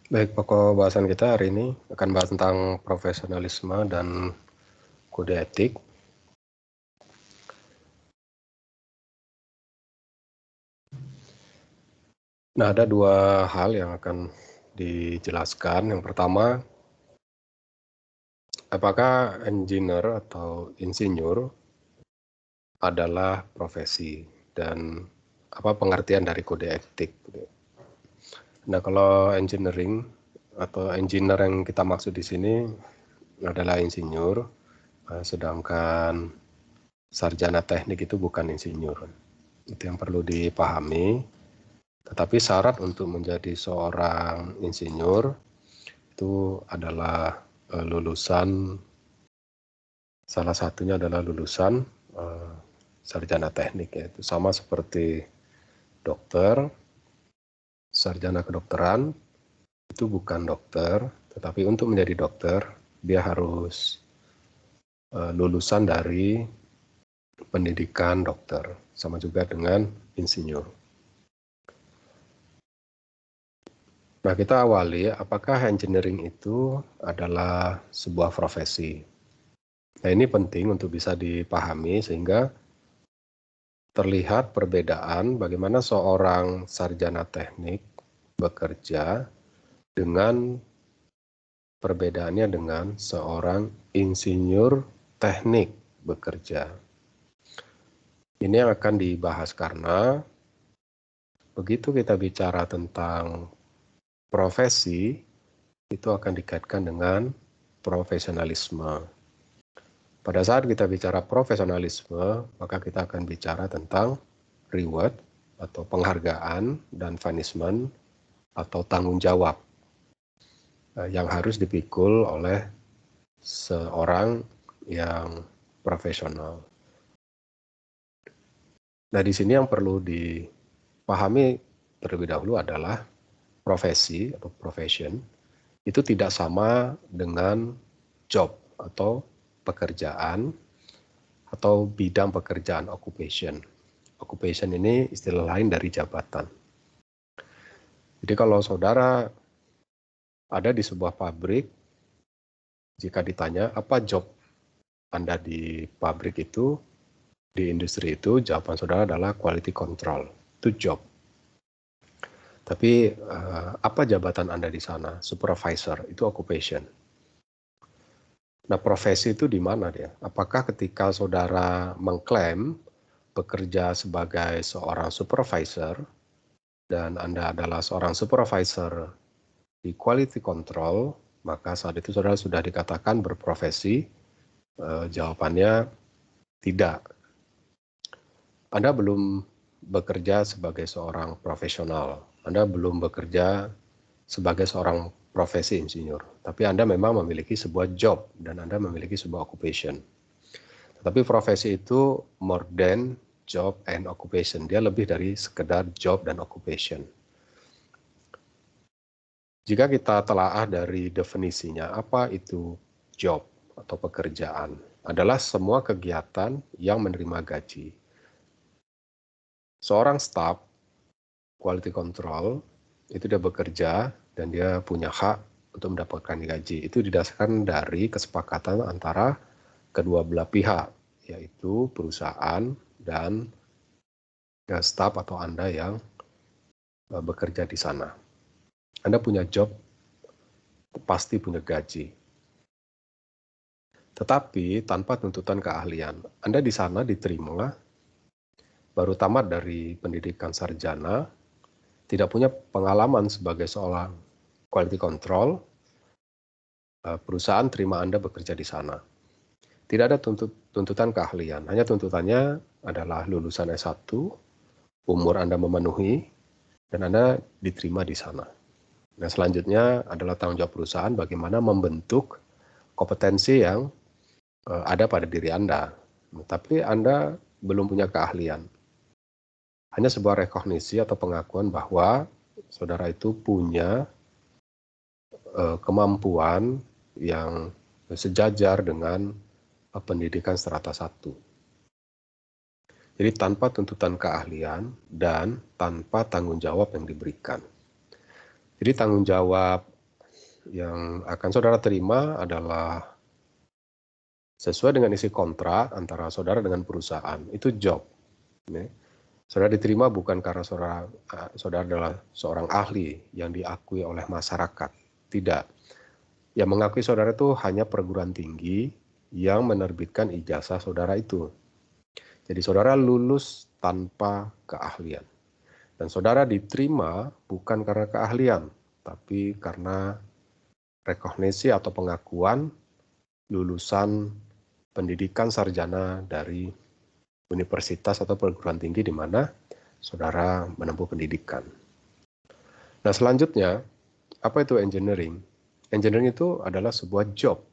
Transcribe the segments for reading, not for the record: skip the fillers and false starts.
Baik, pokok bahasan kita hari ini akan bahas tentang profesionalisme dan kode etik. Nah, ada dua hal yang akan dijelaskan. Yang pertama, apakah engineer atau insinyur adalah profesi dan apa pengertian dari kode etik. Nah, kalau engineering atau engineer yang kita maksud di sini adalah insinyur, sedangkan sarjana teknik itu bukan insinyur. Itu yang perlu dipahami. Tetapi syarat untuk menjadi seorang insinyur itu adalah lulusan, salah satunya adalah lulusan sarjana teknik, yaitu sama seperti dokter, sarjana kedokteran itu bukan dokter, tetapi untuk menjadi dokter dia harus lulusan dari pendidikan dokter, sama juga dengan insinyur. Nah, kita awali apakah engineering itu adalah sebuah profesi. Nah, ini penting untuk bisa dipahami sehingga terlihat perbedaan bagaimana seorang sarjana teknik bekerja dengan perbedaannya dengan seorang insinyur teknik bekerja. Ini yang akan dibahas karena begitu kita bicara tentang profesi, itu akan dikaitkan dengan profesionalisme. Pada saat kita bicara profesionalisme, maka kita akan bicara tentang reward atau penghargaan dan punishment atau tanggung jawab yang harus dipikul oleh seorang yang profesional. Nah, di sini yang perlu dipahami terlebih dahulu adalah profesi atau profession itu tidak sama dengan job atau pekerjaan atau bidang pekerjaan, occupation. Occupation ini istilah lain dari jabatan. Jadi kalau saudara ada di sebuah pabrik, jika ditanya apa job Anda di pabrik itu, di industri itu, jawaban saudara adalah quality control. Itu job. Tapi apa jabatan Anda di sana? Supervisor, itu occupation. Nah, profesi itu di mana dia? Apakah ketika saudara mengklaim bekerja sebagai seorang supervisor dan Anda adalah seorang supervisor di quality control, maka saat itu saudara sudah dikatakan berprofesi? Jawabannya tidak. Anda belum bekerja sebagai seorang profesional. Anda belum bekerja sebagai seorang profesi insinyur. Tapi Anda memang memiliki sebuah job dan Anda memiliki sebuah occupation. Tetapi profesi itu more than job and occupation. Dia lebih dari sekedar job dan occupation. Jika kita telaah dari definisinya, apa itu job atau pekerjaan? Adalah semua kegiatan yang menerima gaji. Seorang staff quality control itu dia bekerja dan dia punya hak untuk mendapatkan gaji. Itu didasarkan dari kesepakatan antara kedua belah pihak, yaitu perusahaan dan staff atau Anda yang bekerja di sana. Anda punya job, pasti punya gaji. Tetapi tanpa tuntutan keahlian. Anda di sana diterima, baru tamat dari pendidikan sarjana, tidak punya pengalaman sebagai seorang quality control, perusahaan terima Anda bekerja di sana. Tidak ada tuntutan keahlian, hanya tuntutannya adalah lulusan S1, umur Anda memenuhi, dan Anda diterima di sana. Nah, selanjutnya adalah tanggung jawab perusahaan bagaimana membentuk kompetensi yang ada pada diri Anda. Tapi Anda belum punya keahlian. Hanya sebuah rekognisi atau pengakuan bahwa saudara itu punya kemampuan yang sejajar dengan pendidikan strata 1. Jadi tanpa tuntutan keahlian dan tanpa tanggung jawab yang diberikan. Jadi tanggung jawab yang akan saudara terima adalah sesuai dengan isi kontrak antara saudara dengan perusahaan. Itu job. Saudara diterima bukan karena saudara adalah seorang ahli yang diakui oleh masyarakat. Tidak. Yang mengakui saudara itu hanya perguruan tinggi yang menerbitkan ijazah saudara itu. Jadi saudara lulus tanpa keahlian. Dan saudara diterima bukan karena keahlian, tapi karena rekognisi atau pengakuan lulusan pendidikan sarjana dari universitas atau perguruan tinggi di mana saudara menempuh pendidikan. Nah, selanjutnya, apa itu engineering? Engineering itu adalah sebuah job.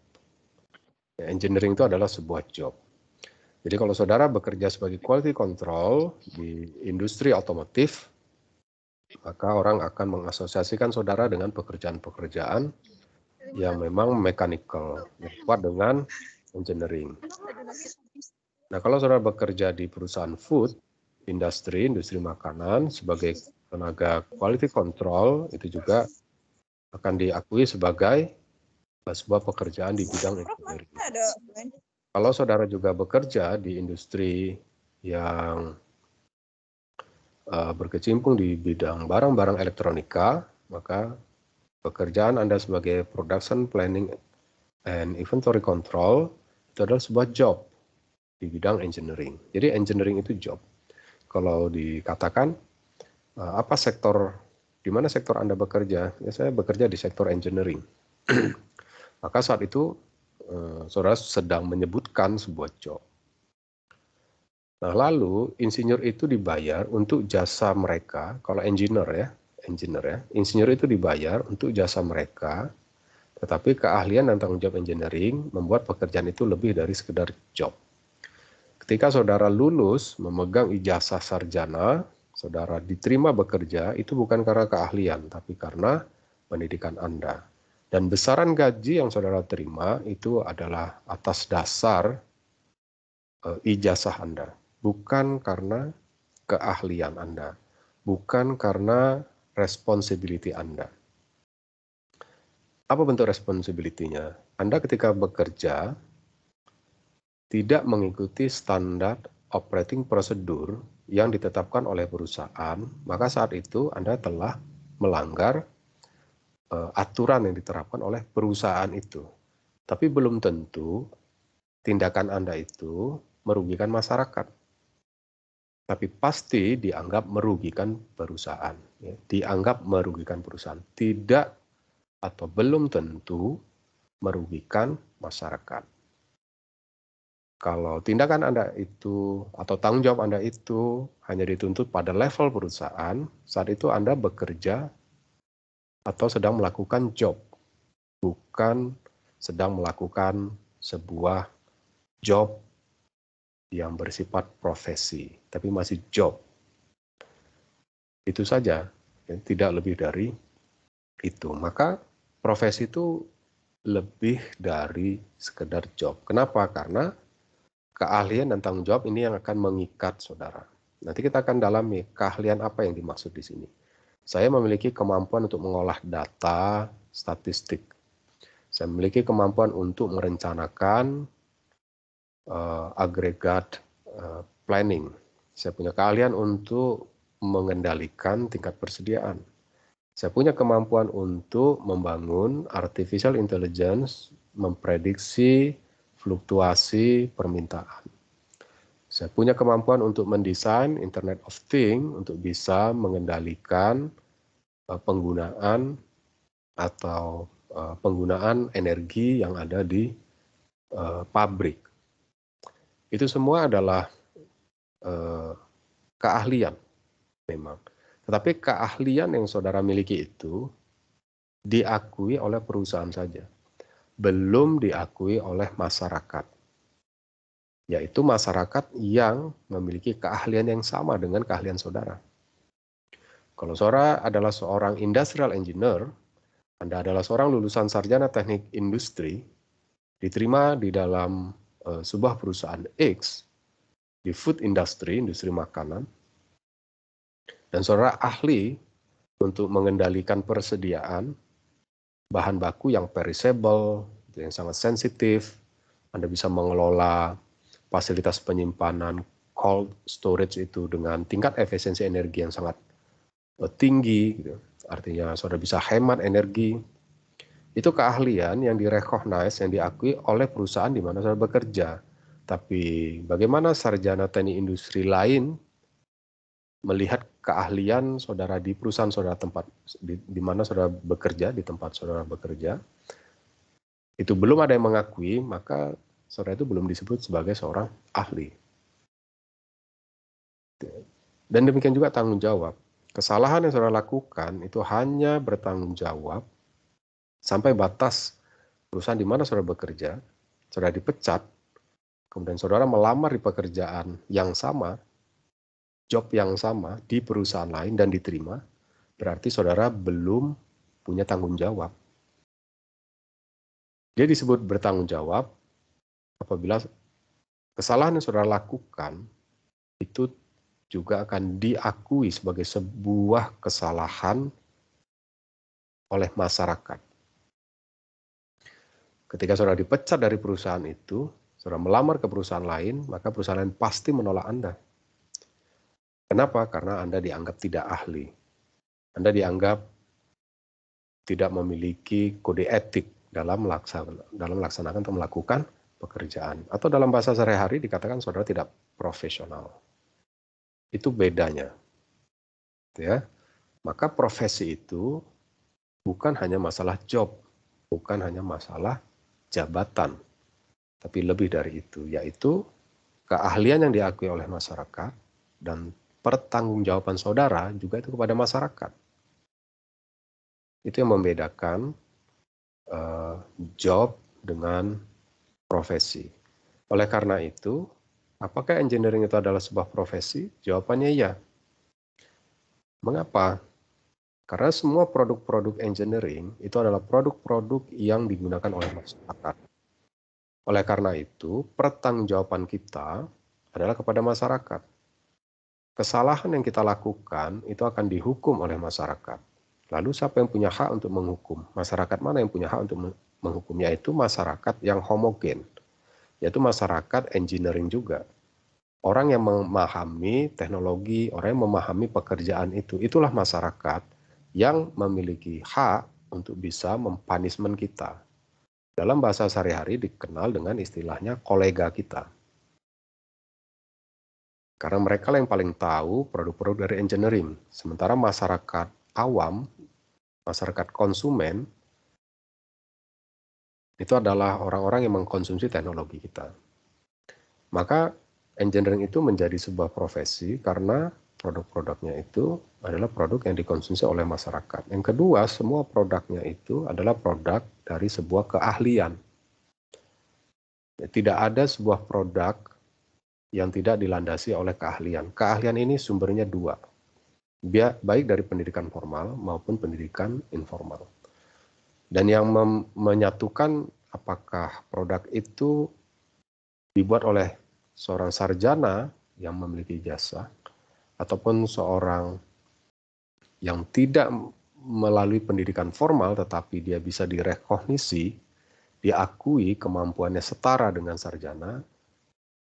Engineering itu adalah sebuah job. Jadi kalau saudara bekerja sebagai quality control di industri otomotif, maka orang akan mengasosiasikan saudara dengan pekerjaan-pekerjaan yang memang mechanical, yang kuat dengan engineering. Nah, kalau saudara bekerja di perusahaan food, industri makanan, sebagai tenaga quality control, itu juga akan diakui sebagai sebuah pekerjaan di bidang engineering. Kalau saudara juga bekerja di industri yang berkecimpung di bidang barang-barang elektronika, maka pekerjaan Anda sebagai production planning and inventory control itu adalah sebuah job di bidang engineering. Jadi engineering itu job. Kalau dikatakan apa sektor, di mana sektor Anda bekerja? Ya, saya bekerja di sektor engineering. Maka saat itu saudara sedang menyebutkan sebuah job. Nah, lalu insinyur itu dibayar untuk jasa mereka. Kalau engineer itu dibayar untuk jasa mereka. Tetapi keahlian dan tanggung jawab engineering membuat pekerjaan itu lebih dari sekedar job. Ketika saudara lulus memegang ijazah sarjana, saudara diterima bekerja, itu bukan karena keahlian, tapi karena pendidikan Anda. Dan besaran gaji yang saudara terima itu adalah atas dasar ijazah Anda, bukan karena keahlian Anda, bukan karena responsibility Anda. Apa bentuk responsibility-nya? Anda ketika bekerja tidak mengikuti standar operating prosedur yang ditetapkan oleh perusahaan, maka saat itu Anda telah melanggar aturan yang diterapkan oleh perusahaan itu. Tapi belum tentu tindakan Anda itu merugikan masyarakat. Tapi pasti dianggap merugikan perusahaan. Ya. Dianggap merugikan perusahaan. Tidak atau belum tentu merugikan masyarakat. Kalau tindakan Anda itu atau tanggung jawab Anda itu hanya dituntut pada level perusahaan, saat itu Anda bekerja atau sedang melakukan job, bukan sedang melakukan sebuah job yang bersifat profesi, tapi masih job. Itu saja, ya, tidak lebih dari itu. Maka profesi itu lebih dari sekedar job. Kenapa? Karena keahlian dan tanggung jawab ini yang akan mengikat saudara. Nanti kita akan dalami keahlian apa yang dimaksud di sini. Saya memiliki kemampuan untuk mengolah data statistik. Saya memiliki kemampuan untuk merencanakan agregat planning. Saya punya keahlian untuk mengendalikan tingkat persediaan. Saya punya kemampuan untuk membangun artificial intelligence, memprediksi fluktuasi permintaan. Saya punya kemampuan untuk mendesain Internet of Things untuk bisa mengendalikan penggunaan atau penggunaan energi yang ada di pabrik. Itu semua adalah keahlian memang. Tetapi keahlian yang saudara miliki itu diakui oleh perusahaan saja. Belum diakui oleh masyarakat. Yaitu masyarakat yang memiliki keahlian yang sama dengan keahlian saudara. Kalau saudara adalah seorang industrial engineer, Anda adalah seorang lulusan sarjana teknik industri, diterima di dalam sebuah perusahaan X, di food industry, industri makanan, dan saudara ahli untuk mengendalikan persediaan, bahan baku yang perishable, yang sangat sensitif. Anda bisa mengelola fasilitas penyimpanan cold storage itu dengan tingkat efisiensi energi yang sangat tinggi, gitu. Artinya saudara bisa hemat energi. Itu keahlian yang direcognize, yang diakui oleh perusahaan di mana saudara bekerja. Tapi bagaimana sarjana teknik industri lain melihat keahlian saudara di perusahaan saudara tempat di mana saudara bekerja, di tempat saudara bekerja, itu belum ada yang mengakui, maka saudara itu belum disebut sebagai seorang ahli. Dan demikian juga tanggung jawab. Kesalahan yang saudara lakukan itu hanya bertanggung jawab sampai batas perusahaan di mana saudara bekerja, saudara dipecat, kemudian saudara melamar di pekerjaan yang sama, job yang sama di perusahaan lain dan diterima, berarti saudara belum punya tanggung jawab. Dia disebut bertanggung jawab apabila kesalahan yang saudara lakukan itu juga akan diakui sebagai sebuah kesalahan oleh masyarakat. Ketika saudara dipecat dari perusahaan itu, saudara melamar ke perusahaan lain, maka perusahaan lain pasti menolak Anda. Kenapa? Karena Anda dianggap tidak ahli. Anda dianggap tidak memiliki kode etik dalam melaksanakan atau melakukan pekerjaan. Atau dalam bahasa sehari-hari dikatakan saudara tidak profesional. Itu bedanya. Ya. Maka profesi itu bukan hanya masalah job, bukan hanya masalah jabatan, tapi lebih dari itu, yaitu keahlian yang diakui oleh masyarakat dan pertanggungjawaban saudara juga itu kepada masyarakat. Itu yang membedakan job dengan profesi. Oleh karena itu, apakah engineering itu adalah sebuah profesi? Jawabannya iya. Mengapa? Karena semua produk-produk engineering itu adalah produk-produk yang digunakan oleh masyarakat. Oleh karena itu, pertanggungjawaban kita adalah kepada masyarakat. Kesalahan yang kita lakukan itu akan dihukum oleh masyarakat. Lalu siapa yang punya hak untuk menghukum? Masyarakat mana yang punya hak untuk menghukum? Yaitu masyarakat yang homogen, yaitu masyarakat engineering juga. Orang yang memahami teknologi, orang yang memahami pekerjaan itu, itulah masyarakat yang memiliki hak untuk bisa mempunishment kita. Dalam bahasa sehari-hari dikenal dengan istilahnya kolega kita. Karena mereka yang paling tahu produk-produk dari engineering. Sementara masyarakat awam, masyarakat konsumen, itu adalah orang-orang yang mengkonsumsi teknologi kita. Maka engineering itu menjadi sebuah profesi karena produk-produknya itu adalah produk yang dikonsumsi oleh masyarakat. Yang kedua, semua produknya itu adalah produk dari sebuah keahlian. Tidak ada sebuah produk yang tidak dilandasi oleh keahlian. Keahlian ini sumbernya dua, baik dari pendidikan formal maupun pendidikan informal. Dan yang menyatukan apakah produk itu dibuat oleh seorang sarjana yang memiliki jasa ataupun seorang yang tidak melalui pendidikan formal tetapi dia bisa direkognisi, diakui kemampuannya setara dengan sarjana,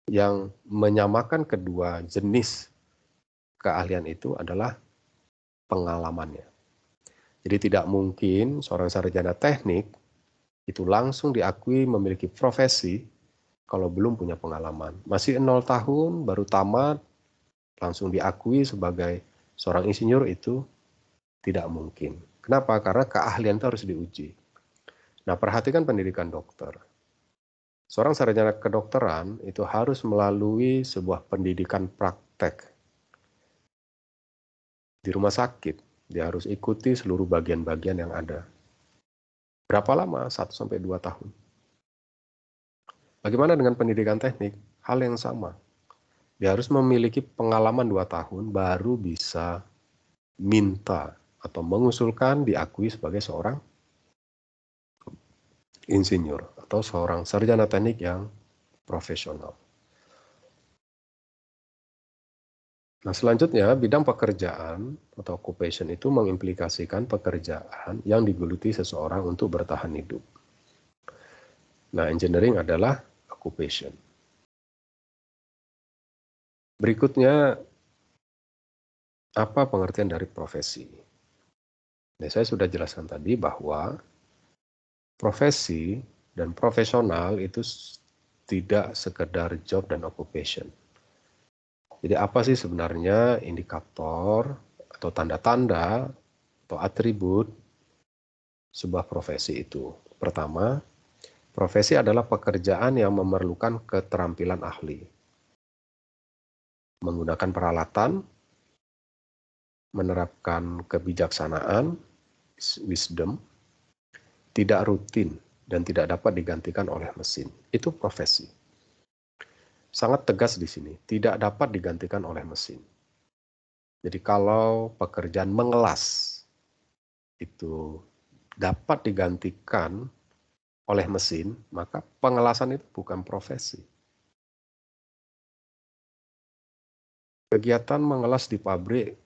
yang menyamakan kedua jenis keahlian itu adalah pengalamannya. Jadi tidak mungkin seorang sarjana teknik itu langsung diakui memiliki profesi kalau belum punya pengalaman. Masih 0 tahun, baru tamat, langsung diakui sebagai seorang insinyur itu tidak mungkin. Kenapa? Karena keahlian itu harus diuji. Nah, perhatikan pendidikan dokter. Seorang sarjana kedokteran itu harus melalui sebuah pendidikan praktek. Di rumah sakit, dia harus ikuti seluruh bagian-bagian yang ada. Berapa lama? 1-2 tahun. Bagaimana dengan pendidikan teknik? Hal yang sama. Dia harus memiliki pengalaman 2 tahun baru bisa minta atau mengusulkan diakui sebagai seorang insinyur atau seorang sarjana teknik yang profesional. Nah, selanjutnya bidang pekerjaan atau occupation itu mengimplikasikan pekerjaan yang digeluti seseorang untuk bertahan hidup. Nah, engineering adalah occupation. Berikutnya, apa pengertian dari profesi? Nah, saya sudah jelaskan tadi bahwa profesi dan profesional itu tidak sekedar job dan occupation. Jadi apa sih sebenarnya indikator atau tanda-tanda atau atribut sebuah profesi itu? Pertama, profesi adalah pekerjaan yang memerlukan keterampilan ahli, menggunakan peralatan, menerapkan kebijaksanaan, wisdom, tidak rutin, dan tidak dapat digantikan oleh mesin. Itu profesi. Sangat tegas di sini, tidak dapat digantikan oleh mesin. Jadi kalau pekerjaan mengelas itu dapat digantikan oleh mesin, maka pengelasan itu bukan profesi. Kegiatan mengelas di pabrik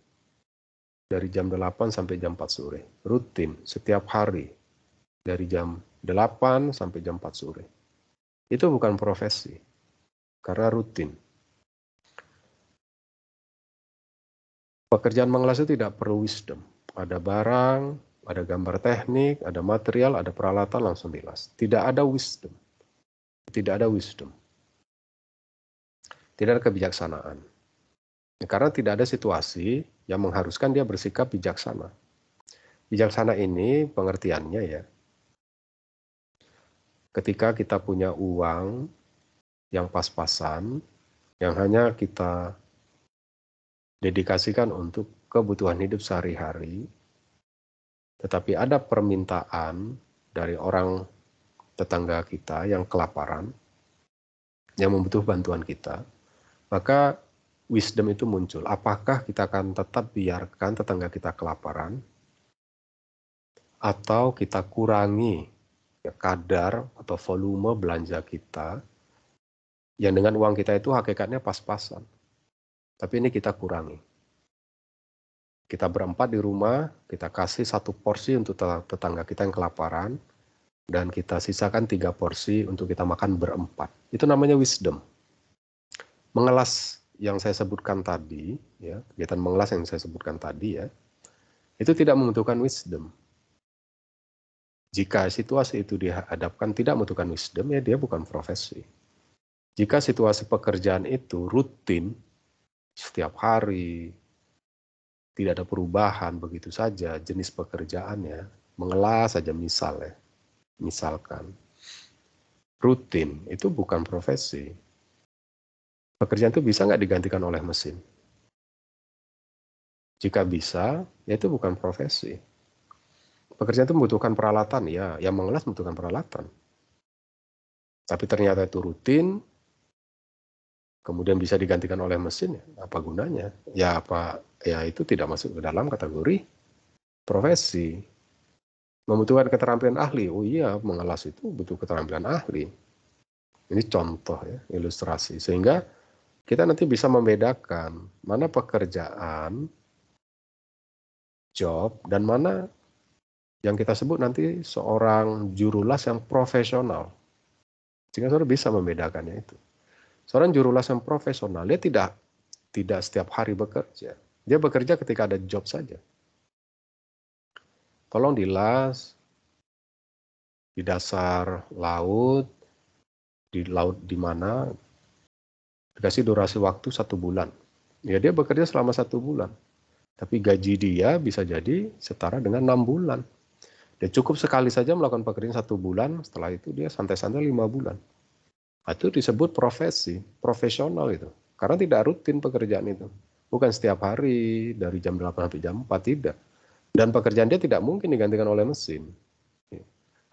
dari jam 8 sampai jam 4 sore, rutin, setiap hari, dari jam 8 sampai jam 4 sore. Itu bukan profesi, karena rutin. Pekerjaan mengelas itu tidak perlu wisdom. Ada barang, ada gambar teknik, ada material, ada peralatan, langsung dilas. Tidak ada wisdom. Tidak ada wisdom. Tidak ada kebijaksanaan. Karena tidak ada situasi yang mengharuskan dia bersikap bijaksana. Bijaksana ini pengertiannya ya, ketika kita punya uang yang pas-pasan, yang hanya kita dedikasikan untuk kebutuhan hidup sehari-hari, tetapi ada permintaan dari orang tetangga kita yang kelaparan, yang membutuhkan bantuan kita, maka wisdom itu muncul. Apakah kita akan tetap biarkan tetangga kita kelaparan, atau kita kurangi kadar atau volume belanja kita, yang dengan uang kita itu hakikatnya pas-pasan. Tapi ini kita kurangi. Kita berempat di rumah, kita kasih 1 porsi untuk tetangga kita yang kelaparan, dan kita sisakan 3 porsi untuk kita makan berempat. Itu namanya wisdom. Mengelas yang saya sebutkan tadi, ya, kegiatan mengelas yang saya sebutkan tadi ya, itu tidak membutuhkan wisdom. Jika situasi itu dihadapkan tidak membutuhkan wisdom, ya dia bukan profesi. Jika situasi pekerjaan itu rutin, setiap hari, tidak ada perubahan begitu saja jenis pekerjaannya, mengelas saja misalkan, rutin, itu bukan profesi. Pekerjaan itu bisa nggak digantikan oleh mesin? Jika bisa, ya itu bukan profesi. Pekerjaan itu membutuhkan peralatan, ya, yang mengelas membutuhkan peralatan. Tapi ternyata itu rutin, kemudian bisa digantikan oleh mesin, apa gunanya? Ya itu tidak masuk ke dalam kategori profesi. Membutuhkan keterampilan ahli. Oh iya, mengelas itu butuh keterampilan ahli. Ini contoh ya, ilustrasi. Sehingga kita nanti bisa membedakan mana pekerjaan, job, dan mana yang kita sebut nanti seorang jurulas yang profesional. Sehingga saudara bisa membedakannya itu. Seorang jurulas yang profesional, dia tidak setiap hari bekerja. Dia bekerja ketika ada job saja. Tolong dilas di dasar laut, di laut di mana, dikasih durasi waktu 1 bulan. Ya dia bekerja selama 1 bulan. Tapi gaji dia bisa jadi setara dengan 6 bulan. Dia cukup sekali saja melakukan pekerjaan 1 bulan, setelah itu dia santai-santai 5 bulan. Itu disebut profesi, profesional itu. Karena tidak rutin pekerjaan itu. Bukan setiap hari dari jam 8 sampai jam 4, tidak. Dan pekerjaan dia tidak mungkin digantikan oleh mesin.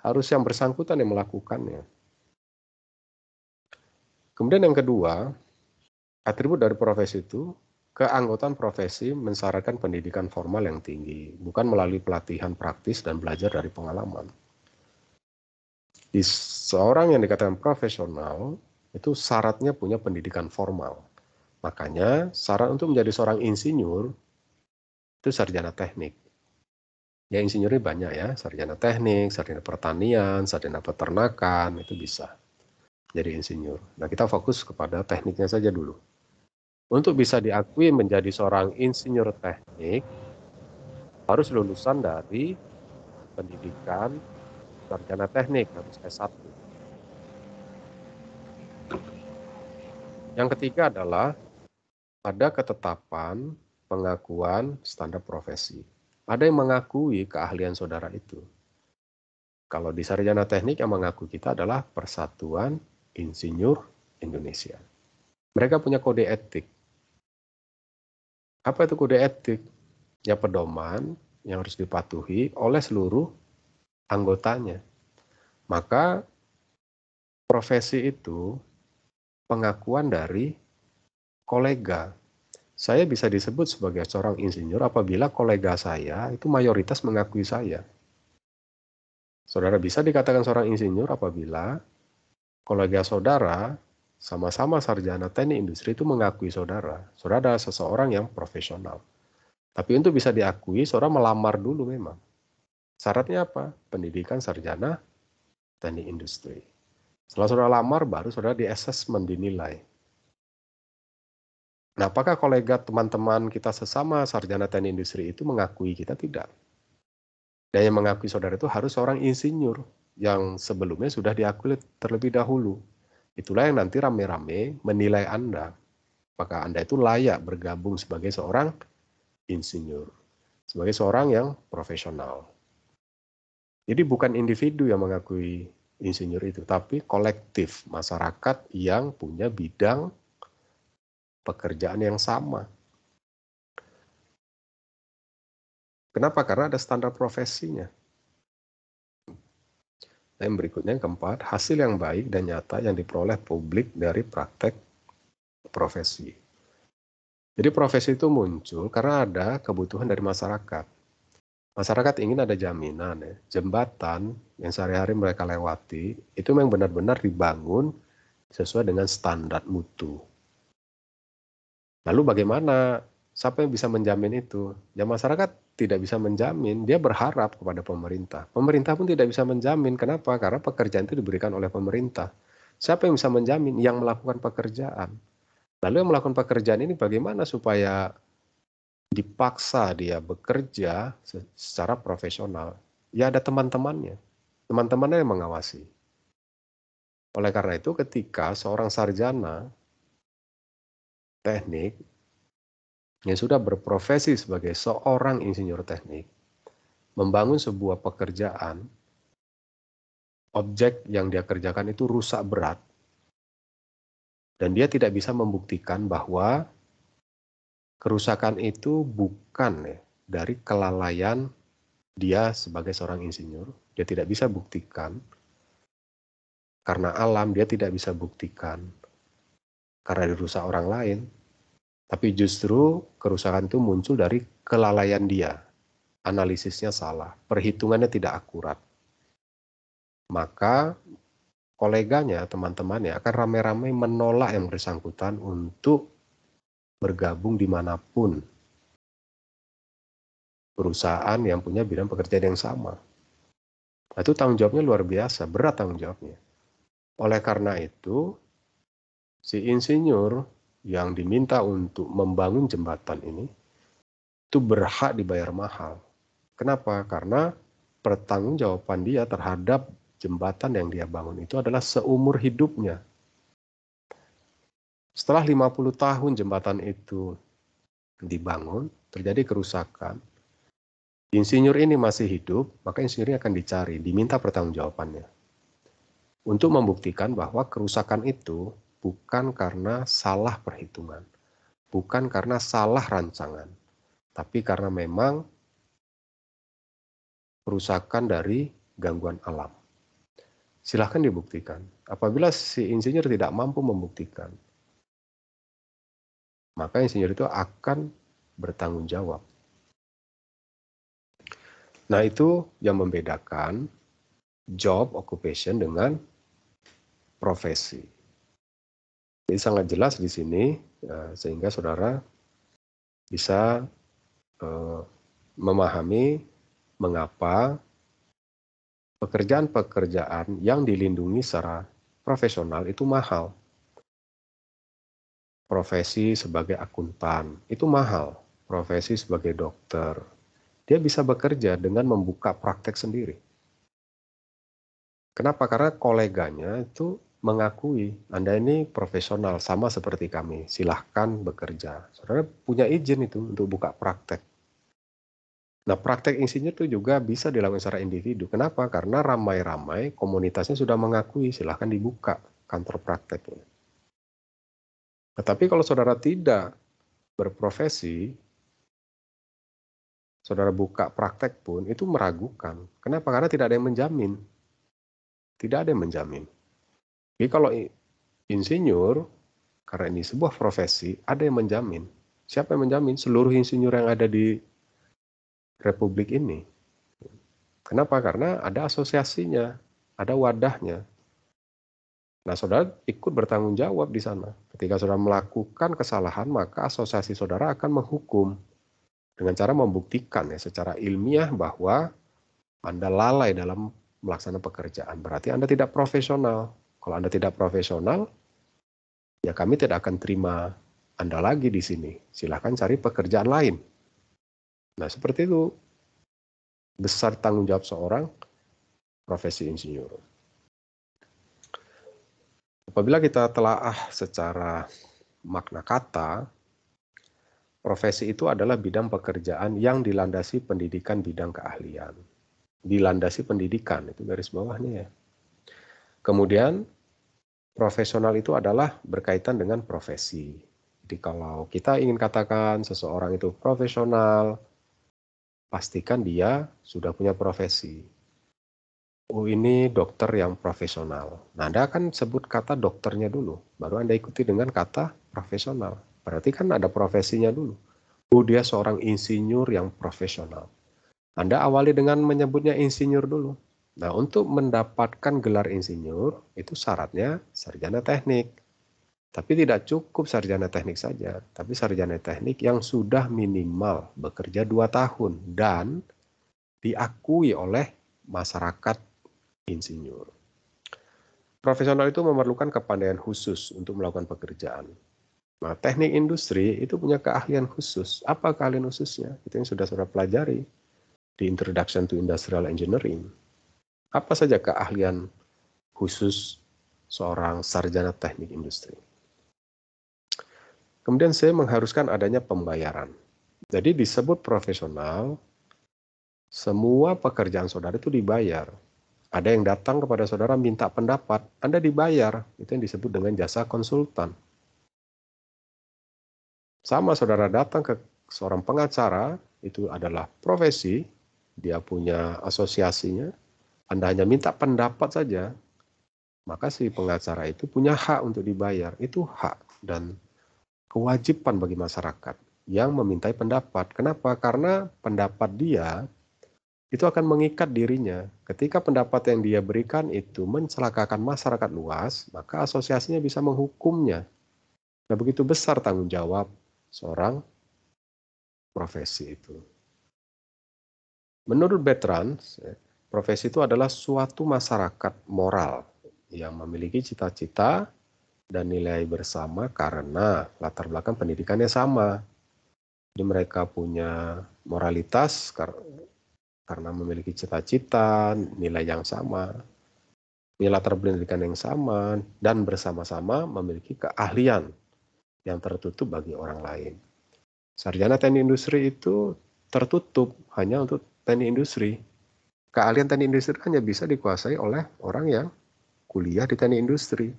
Harus yang bersangkutan yang melakukannya. Kemudian yang kedua, atribut dari profesi itu, keanggotaan profesi mensyaratkan pendidikan formal yang tinggi, bukan melalui pelatihan praktis dan belajar dari pengalaman. Di seorang yang dikatakan profesional, itu syaratnya punya pendidikan formal. Makanya syarat untuk menjadi seorang insinyur itu sarjana teknik. Ya insinyurnya banyak ya, sarjana teknik, sarjana pertanian, sarjana peternakan, itu bisa jadi insinyur. Nah kita fokus kepada tekniknya saja dulu. Untuk bisa diakui menjadi seorang insinyur teknik, harus lulusan dari pendidikan sarjana teknik, harus S1. Yang ketiga adalah ada ketetapan pengakuan standar profesi. Ada yang mengakui keahlian saudara itu. Kalau di sarjana teknik yang mengaku kita adalah Persatuan Insinyur Indonesia. Mereka punya kode etik. Apa itu kode etik? Ya pedoman yang harus dipatuhi oleh seluruh anggotanya. Maka profesi itu pengakuan dari kolega. Saya bisa disebut sebagai seorang insinyur apabila kolega saya itu mayoritas mengakui saya. Saudara bisa dikatakan seorang insinyur apabila kolega saudara sama-sama sarjana teknik industri itu mengakui saudara. Saudara adalah seseorang yang profesional. Tapi untuk bisa diakui, saudara melamar dulu memang. Syaratnya apa? Pendidikan sarjana teknik industri. Setelah saudara lamar, baru saudara di-assessment, dinilai. Nah, apakah kolega teman-teman kita sesama sarjana teknik industri itu mengakui kita? Tidak. Dan yang mengakui saudara itu harus seorang insinyur yang sebelumnya sudah diakui terlebih dahulu. Itulah yang nanti rame-rame menilai Anda. Apakah Anda itu layak bergabung sebagai seorang insinyur. Sebagai seorang yang profesional. Jadi bukan individu yang mengakui insinyur itu, tapi kolektif masyarakat yang punya bidang pekerjaan yang sama. Kenapa? Karena ada standar profesinya. Dan berikutnya yang keempat, hasil yang baik dan nyata yang diperoleh publik dari praktek profesi. Jadi profesi itu muncul karena ada kebutuhan dari masyarakat. Masyarakat ingin ada jaminan, ya. Jembatan yang sehari-hari mereka lewati itu memang benar-benar dibangun sesuai dengan standar mutu. Lalu bagaimana? Siapa yang bisa menjamin itu? Ya masyarakat tidak bisa menjamin, dia berharap kepada pemerintah. Pemerintah pun tidak bisa menjamin. Kenapa? Karena pekerjaan itu diberikan oleh pemerintah. Siapa yang bisa menjamin? Yang melakukan pekerjaan. Lalu yang melakukan pekerjaan ini bagaimana supaya dipaksa dia bekerja secara profesional? Ya ada teman-temannya. Teman-temannya yang mengawasi. Oleh karena itu ketika seorang sarjana teknik yang sudah berprofesi sebagai seorang insinyur teknik, membangun sebuah pekerjaan, objek yang dia kerjakan itu rusak berat, dan dia tidak bisa membuktikan bahwa kerusakan itu bukan dari kelalaian dia sebagai seorang insinyur, dia tidak bisa buktikan, karena alam dia tidak bisa buktikan, karena dirusak orang lain, tapi justru kerusakan itu muncul dari kelalaian dia. Analisisnya salah, perhitungannya tidak akurat. Maka koleganya, teman-temannya akan ramai-ramai menolak yang bersangkutan untuk bergabung dimanapun perusahaan yang punya bidang pekerjaan yang sama. Itu tanggung jawabnya luar biasa, berat tanggung jawabnya. Oleh karena itu, si insinyur yang diminta untuk membangun jembatan ini itu berhak dibayar mahal. Kenapa? Karena pertanggungjawaban dia terhadap jembatan yang dia bangun itu adalah seumur hidupnya. Setelah 50 tahun jembatan itu dibangun, terjadi kerusakan, insinyur ini masih hidup, maka insinyur ini akan dicari, diminta pertanggungjawabannya. Untuk membuktikan bahwa kerusakan itu bukan karena salah perhitungan, bukan karena salah rancangan, tapi karena memang kerusakan dari gangguan alam. Silahkan dibuktikan. Apabila si insinyur tidak mampu membuktikan, maka insinyur itu akan bertanggung jawab. Nah, itu yang membedakan job occupation dengan profesi. Jadi sangat jelas di sini, sehingga saudara bisa memahami mengapa pekerjaan-pekerjaan yang dilindungi secara profesional itu mahal. Profesi sebagai akuntan itu mahal, profesi sebagai dokter. Dia bisa bekerja dengan membuka praktek sendiri. Kenapa? Karena koleganya itu mengakui Anda ini profesional sama seperti kami, silahkan bekerja. Saudara punya izin itu untuk buka praktek. Nah, praktek insinyur itu juga bisa dilakukan secara individu. Kenapa? Karena ramai-ramai komunitasnya sudah mengakui, silahkan dibuka kantor prakteknya. Tetapi kalau saudara tidak berprofesi, saudara buka praktek pun itu meragukan. Kenapa? Karena tidak ada yang menjamin. Tidak ada yang menjamin. Jadi kalau insinyur, karena ini sebuah profesi, ada yang menjamin. Siapa yang menjamin? Seluruh insinyur yang ada di Republik ini. Kenapa? Karena ada asosiasinya, ada wadahnya. Nah, saudara ikut bertanggung jawab di sana. Ketika saudara melakukan kesalahan, maka asosiasi saudara akan menghukum dengan cara membuktikan ya secara ilmiah bahwa Anda lalai dalam melaksanakan pekerjaan. Berarti Anda tidak profesional. Kalau Anda tidak profesional, ya kami tidak akan terima Anda lagi di sini. Silahkan cari pekerjaan lain. Nah, seperti itu besar tanggung jawab seorang profesi insinyur. Apabila kita telaah secara makna kata, profesi itu adalah bidang pekerjaan yang dilandasi pendidikan bidang keahlian. Dilandasi pendidikan, itu garis bawahnya ya. Kemudian, profesional itu adalah berkaitan dengan profesi. Jadi kalau kita ingin katakan seseorang itu profesional, pastikan dia sudah punya profesi. Oh, ini dokter yang profesional. Nah, Anda akan sebut kata dokternya dulu, baru Anda ikuti dengan kata profesional. Berarti kan ada profesinya dulu. Oh, dia seorang insinyur yang profesional. Anda awali dengan menyebutnya insinyur dulu. Nah, untuk mendapatkan gelar insinyur, itu syaratnya sarjana teknik. Tapi tidak cukup sarjana teknik saja, tapi sarjana teknik yang sudah minimal bekerja 2 tahun dan diakui oleh masyarakat insinyur. Profesional itu memerlukan kepandaian khusus untuk melakukan pekerjaan. Nah, teknik industri itu punya keahlian khusus. Apa keahlian khususnya? Itu yang sudah saudara pelajari di Introduction to Industrial Engineering. Apa saja keahlian khusus seorang sarjana teknik industri? Kemudian saya mengharuskan adanya pembayaran. Jadi disebut profesional, semua pekerjaan saudara itu dibayar. Ada yang datang kepada saudara minta pendapat, Anda dibayar. Itu yang disebut dengan jasa konsultan. Sama saudara datang ke seorang pengacara, itu adalah profesi, dia punya asosiasinya, Anda hanya minta pendapat saja, maka si pengacara itu punya hak untuk dibayar. Itu hak dan kewajiban bagi masyarakat yang memintai pendapat. Kenapa? Karena pendapat dia itu akan mengikat dirinya. Ketika pendapat yang dia berikan itu mencelakakan masyarakat luas, maka asosiasinya bisa menghukumnya. Nah, begitu besar tanggung jawab seorang profesi itu. Menurut Bertrand, profesi itu adalah suatu masyarakat moral yang memiliki cita-cita dan nilai bersama karena latar belakang pendidikannya sama. Jadi mereka punya moralitas karena memiliki cita-cita, nilai yang sama, nilai latar pendidikan yang sama, dan bersama-sama memiliki keahlian yang tertutup bagi orang lain. Sarjana teknik industri itu tertutup hanya untuk teknik industri. Keahlian teknik industri hanya bisa dikuasai oleh orang yang kuliah di teknik industri.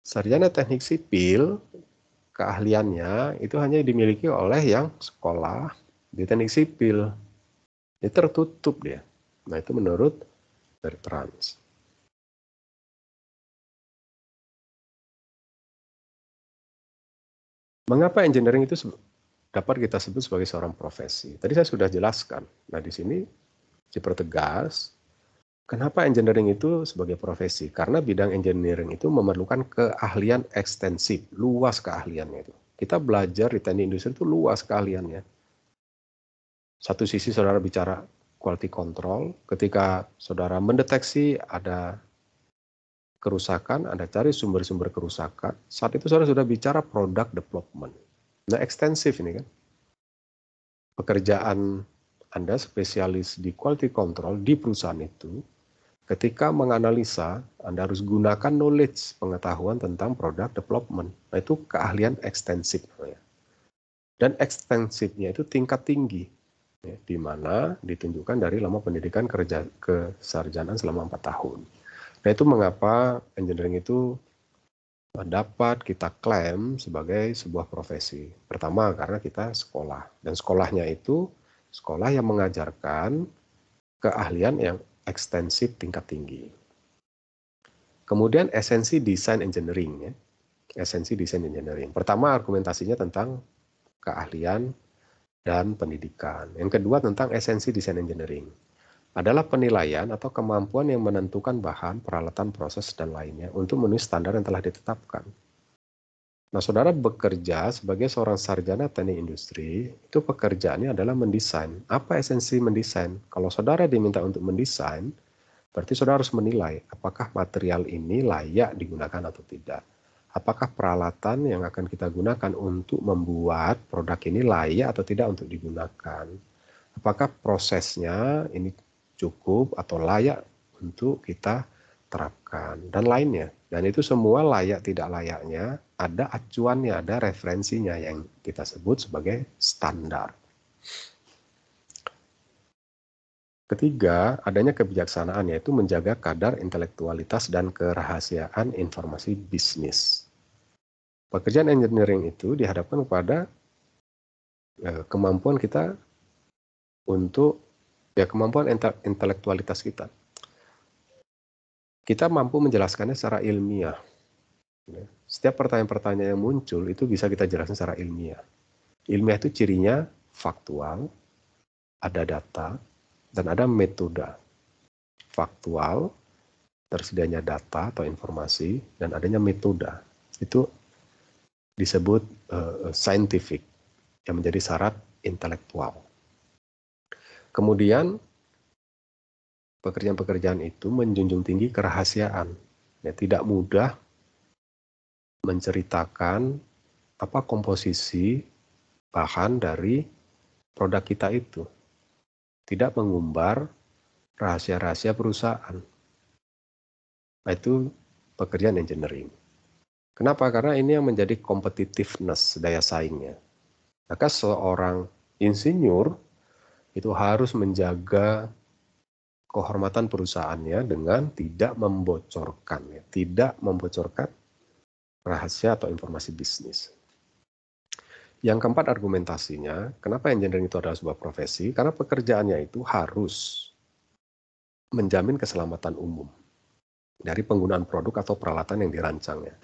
Sarjana teknik sipil, keahliannya itu hanya dimiliki oleh yang sekolah di teknik sipil. Ini tertutup dia. Nah, itu menurut Bertrand. Mengapa engineering itu dapat kita sebut sebagai seorang profesi? Tadi saya sudah jelaskan. Nah, di sini dipertegas Kenapa engineering itu sebagai profesi? Karena bidang engineering itu memerlukan keahlian ekstensif, luas keahliannya itu. Kita belajar di teknik industri itu luas keahliannya. Satu sisi saudara bicara quality control, ketika saudara mendeteksi ada kerusakan, Anda cari sumber-sumber kerusakan, saat itu saudara sudah bicara product development. Nah, ekstensif ini kan. Pekerjaan Anda spesialis di quality control di perusahaan itu, ketika menganalisa, Anda harus gunakan knowledge, pengetahuan tentang product development. Nah, itu keahlian ekstensif. Dan ekstensifnya itu tingkat tinggi, di mana ditunjukkan dari lama pendidikan kerja kesarjanaan selama 4 tahun. Nah, itu mengapa engineering itu dapat kita klaim sebagai sebuah profesi. Pertama, karena kita sekolah. Dan sekolahnya itu sekolah yang mengajarkan keahlian yang ekstensif tingkat tinggi. Kemudian esensi desain engineering. Ya. Esensi desain engineering. Pertama, argumentasinya tentang keahlian dan pendidikan. Yang kedua, tentang esensi desain engineering. Adalah penilaian atau kemampuan yang menentukan bahan, peralatan, proses, dan lainnya untuk memenuhi standar yang telah ditetapkan. Nah, saudara bekerja sebagai seorang sarjana teknik industri, itu pekerjaannya adalah mendesain. Apa esensi mendesain? Kalau saudara diminta untuk mendesain, berarti saudara harus menilai apakah material ini layak digunakan atau tidak. Apakah peralatan yang akan kita gunakan untuk membuat produk ini layak atau tidak untuk digunakan. Apakah prosesnya ini cukup atau layak untuk kita terapkan dan lainnya. Dan itu semua layak tidak layaknya ada acuannya, ada referensinya yang kita sebut sebagai standar. Ketiga, adanya kebijaksanaan, yaitu menjaga kadar intelektualitas dan kerahasiaan informasi bisnis. Pekerjaan engineering itu dihadapkan kepada kemampuan kita untuk kemampuan intelektualitas kita. Kita mampu menjelaskannya secara ilmiah. Setiap pertanyaan-pertanyaan yang muncul itu bisa kita jelaskan secara ilmiah. Ilmiah itu cirinya faktual, ada data, dan ada metode. Faktual, tersedianya data atau informasi, dan adanya metode. Itu disebut scientific, yang menjadi syarat intelektual. Kemudian, pekerjaan-pekerjaan itu menjunjung tinggi kerahasiaan. Ya, tidak mudah menceritakan apa komposisi bahan dari produk kita itu. Tidak mengumbar rahasia-rahasia perusahaan. Nah, itu pekerjaan engineering. Kenapa? Karena ini yang menjadi competitiveness, daya saingnya. Maka seorang insinyur itu harus menjaga kehormatan perusahaannya dengan tidak membocorkan rahasia atau informasi bisnis. Yang keempat argumentasinya, kenapa engineering itu adalah sebuah profesi? Karena pekerjaannya itu harus menjamin keselamatan umum dari penggunaan produk atau peralatan yang dirancangnya.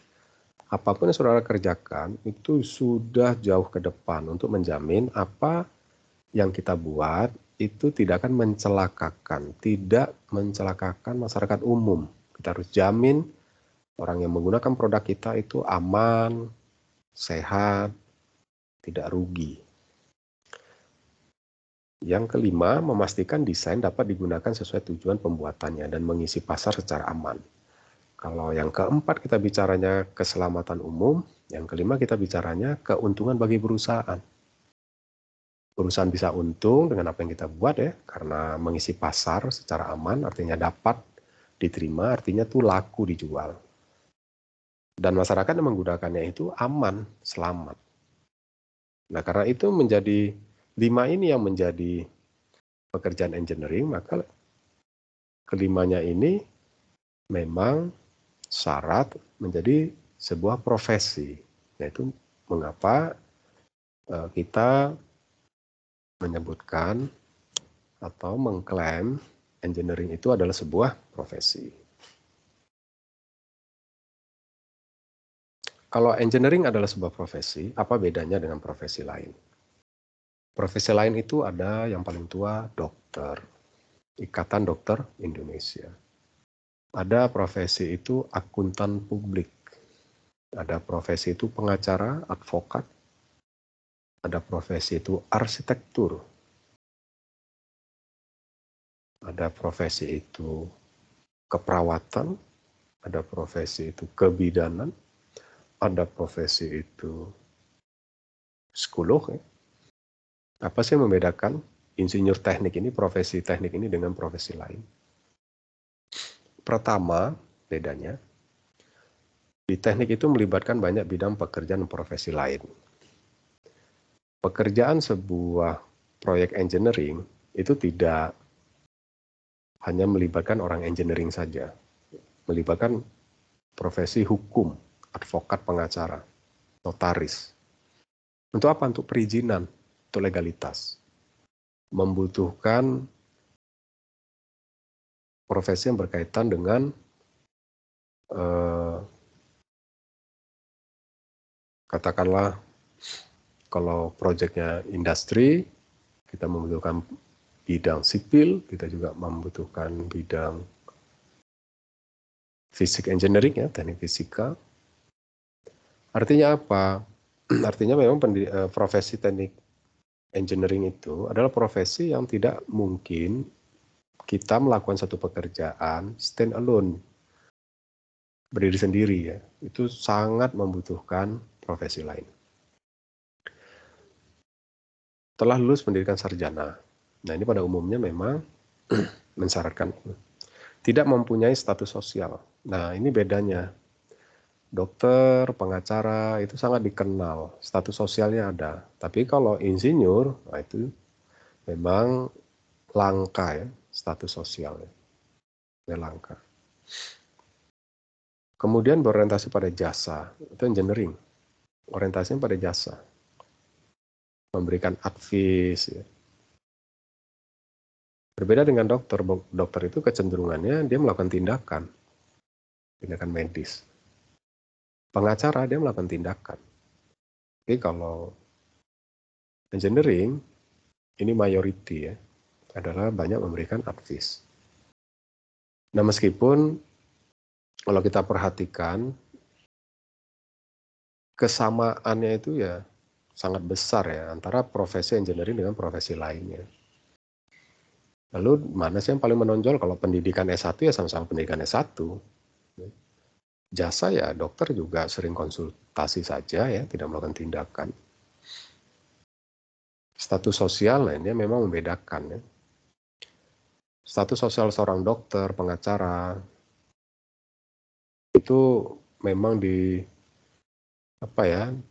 Apapun yang saudara kerjakan itu sudah jauh ke depan untuk menjamin apa yang kita buat itu tidak akan mencelakakan masyarakat umum. Kita harus jamin orang yang menggunakan produk kita itu aman, sehat, tidak rugi. Yang kelima, memastikan desain dapat digunakan sesuai tujuan pembuatannya dan mengisi pasar secara aman. Kalau yang keempat kita bicaranya keselamatan umum, yang kelima kita bicaranya keuntungan bagi perusahaan. Perusahaan bisa untung dengan apa yang kita buat ya, karena mengisi pasar secara aman, artinya dapat diterima, artinya tuh laku dijual. Dan masyarakat yang menggunakannya itu aman, selamat. Nah, karena itu menjadi 5 ini yang menjadi pekerjaan engineering, maka kelimanya ini memang syarat menjadi sebuah profesi. Yaitu mengapa kita menyebutkan atau mengklaim engineering itu adalah sebuah profesi. Kalau engineering adalah sebuah profesi, apa bedanya dengan profesi lain? Profesi lain itu ada yang paling tua dokter, Ikatan Dokter Indonesia. Ada profesi itu akuntan publik. Ada profesi itu pengacara, advokat. Ada profesi itu arsitektur. Ada profesi itu keperawatan. Ada profesi itu kebidanan. Ada profesi itu psikolog. Ya. Apa sih yang membedakan insinyur teknik ini, profesi teknik ini dengan profesi lain? Pertama, bedanya, di teknik itu melibatkan banyak bidang pekerjaan dan profesi lain. Pekerjaan sebuah proyek engineering itu tidak hanya melibatkan orang engineering saja, melibatkan profesi hukum, advokat, pengacara, notaris. Untuk apa? Untuk perizinan, untuk legalitas. Membutuhkan profesi yang berkaitan dengan katakanlah kalau proyeknya industri, kita membutuhkan bidang sipil, kita juga membutuhkan bidang fisik engineering, ya, teknik fisika. Artinya apa? Artinya memang profesi teknik engineering itu adalah profesi yang tidak mungkin kita melakukan satu pekerjaan stand alone, berdiri sendiri, ya. Itu sangat membutuhkan profesi lain. Telah lulus pendidikan sarjana. Nah, ini pada umumnya memang mensyaratkan tidak mempunyai status sosial. Nah, ini bedanya. Dokter, pengacara itu sangat dikenal, status sosialnya ada. Tapi kalau insinyur, nah itu memang langka, ya, status sosialnya. Langka. Kemudian berorientasi pada jasa, itu engineering. Orientasinya pada jasa. Memberikan advice, ya. Berbeda dengan dokter. Dokter itu kecenderungannya dia melakukan tindakan medis. Pengacara dia melakukan tindakan. Tapi kalau engineering, ini mayoriti, ya, adalah banyak memberikan advice. Nah, meskipun kalau kita perhatikan kesamaannya itu ya sangat besar, ya, antara profesi engineering dengan profesi lainnya. Lalu mana sih yang paling menonjol? Kalau pendidikan S1 ya sama-sama pendidikan S1. Jasa ya dokter juga sering konsultasi saja, ya, tidak melakukan tindakan. Status sosial lainnya memang membedakan, ya. Status sosial seorang dokter, pengacara itu memang di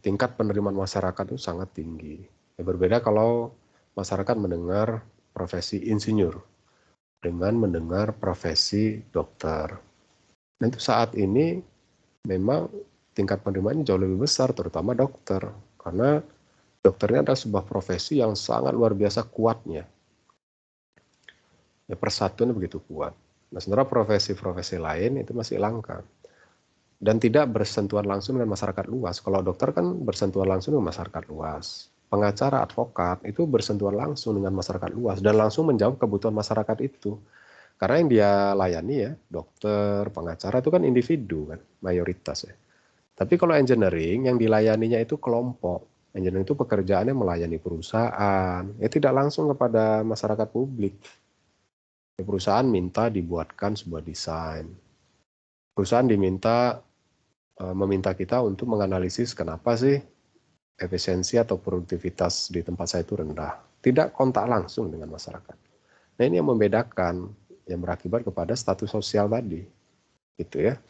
tingkat penerimaan masyarakat itu sangat tinggi. Ya, berbeda kalau masyarakat mendengar profesi insinyur dengan mendengar profesi dokter. Dan itu saat ini memang tingkat penerimaannya jauh lebih besar, terutama dokter, karena dokternya adalah sebuah profesi yang sangat luar biasa kuatnya. Ya, persatuan begitu kuat. Nah, sementara profesi-profesi lain itu masih langka. Dan tidak bersentuhan langsung dengan masyarakat luas. Kalau dokter kan bersentuhan langsung dengan masyarakat luas. Pengacara, advokat itu bersentuhan langsung dengan masyarakat luas dan langsung menjawab kebutuhan masyarakat itu. Karena yang dia layani, ya, dokter, pengacara itu kan individu, kan, mayoritas, ya. Tapi kalau engineering yang dilayaninya itu kelompok. Engineering itu pekerjaannya melayani perusahaan, ya tidak langsung kepada masyarakat publik. Perusahaan minta dibuatkan sebuah desain. Perusahaan meminta kita untuk menganalisis kenapa sih efisiensi atau produktivitas di tempat saya itu rendah. Tidak kontak langsung dengan masyarakat. Nah, ini yang membedakan, yang berakibat kepada status sosial tadi. Gitu, ya.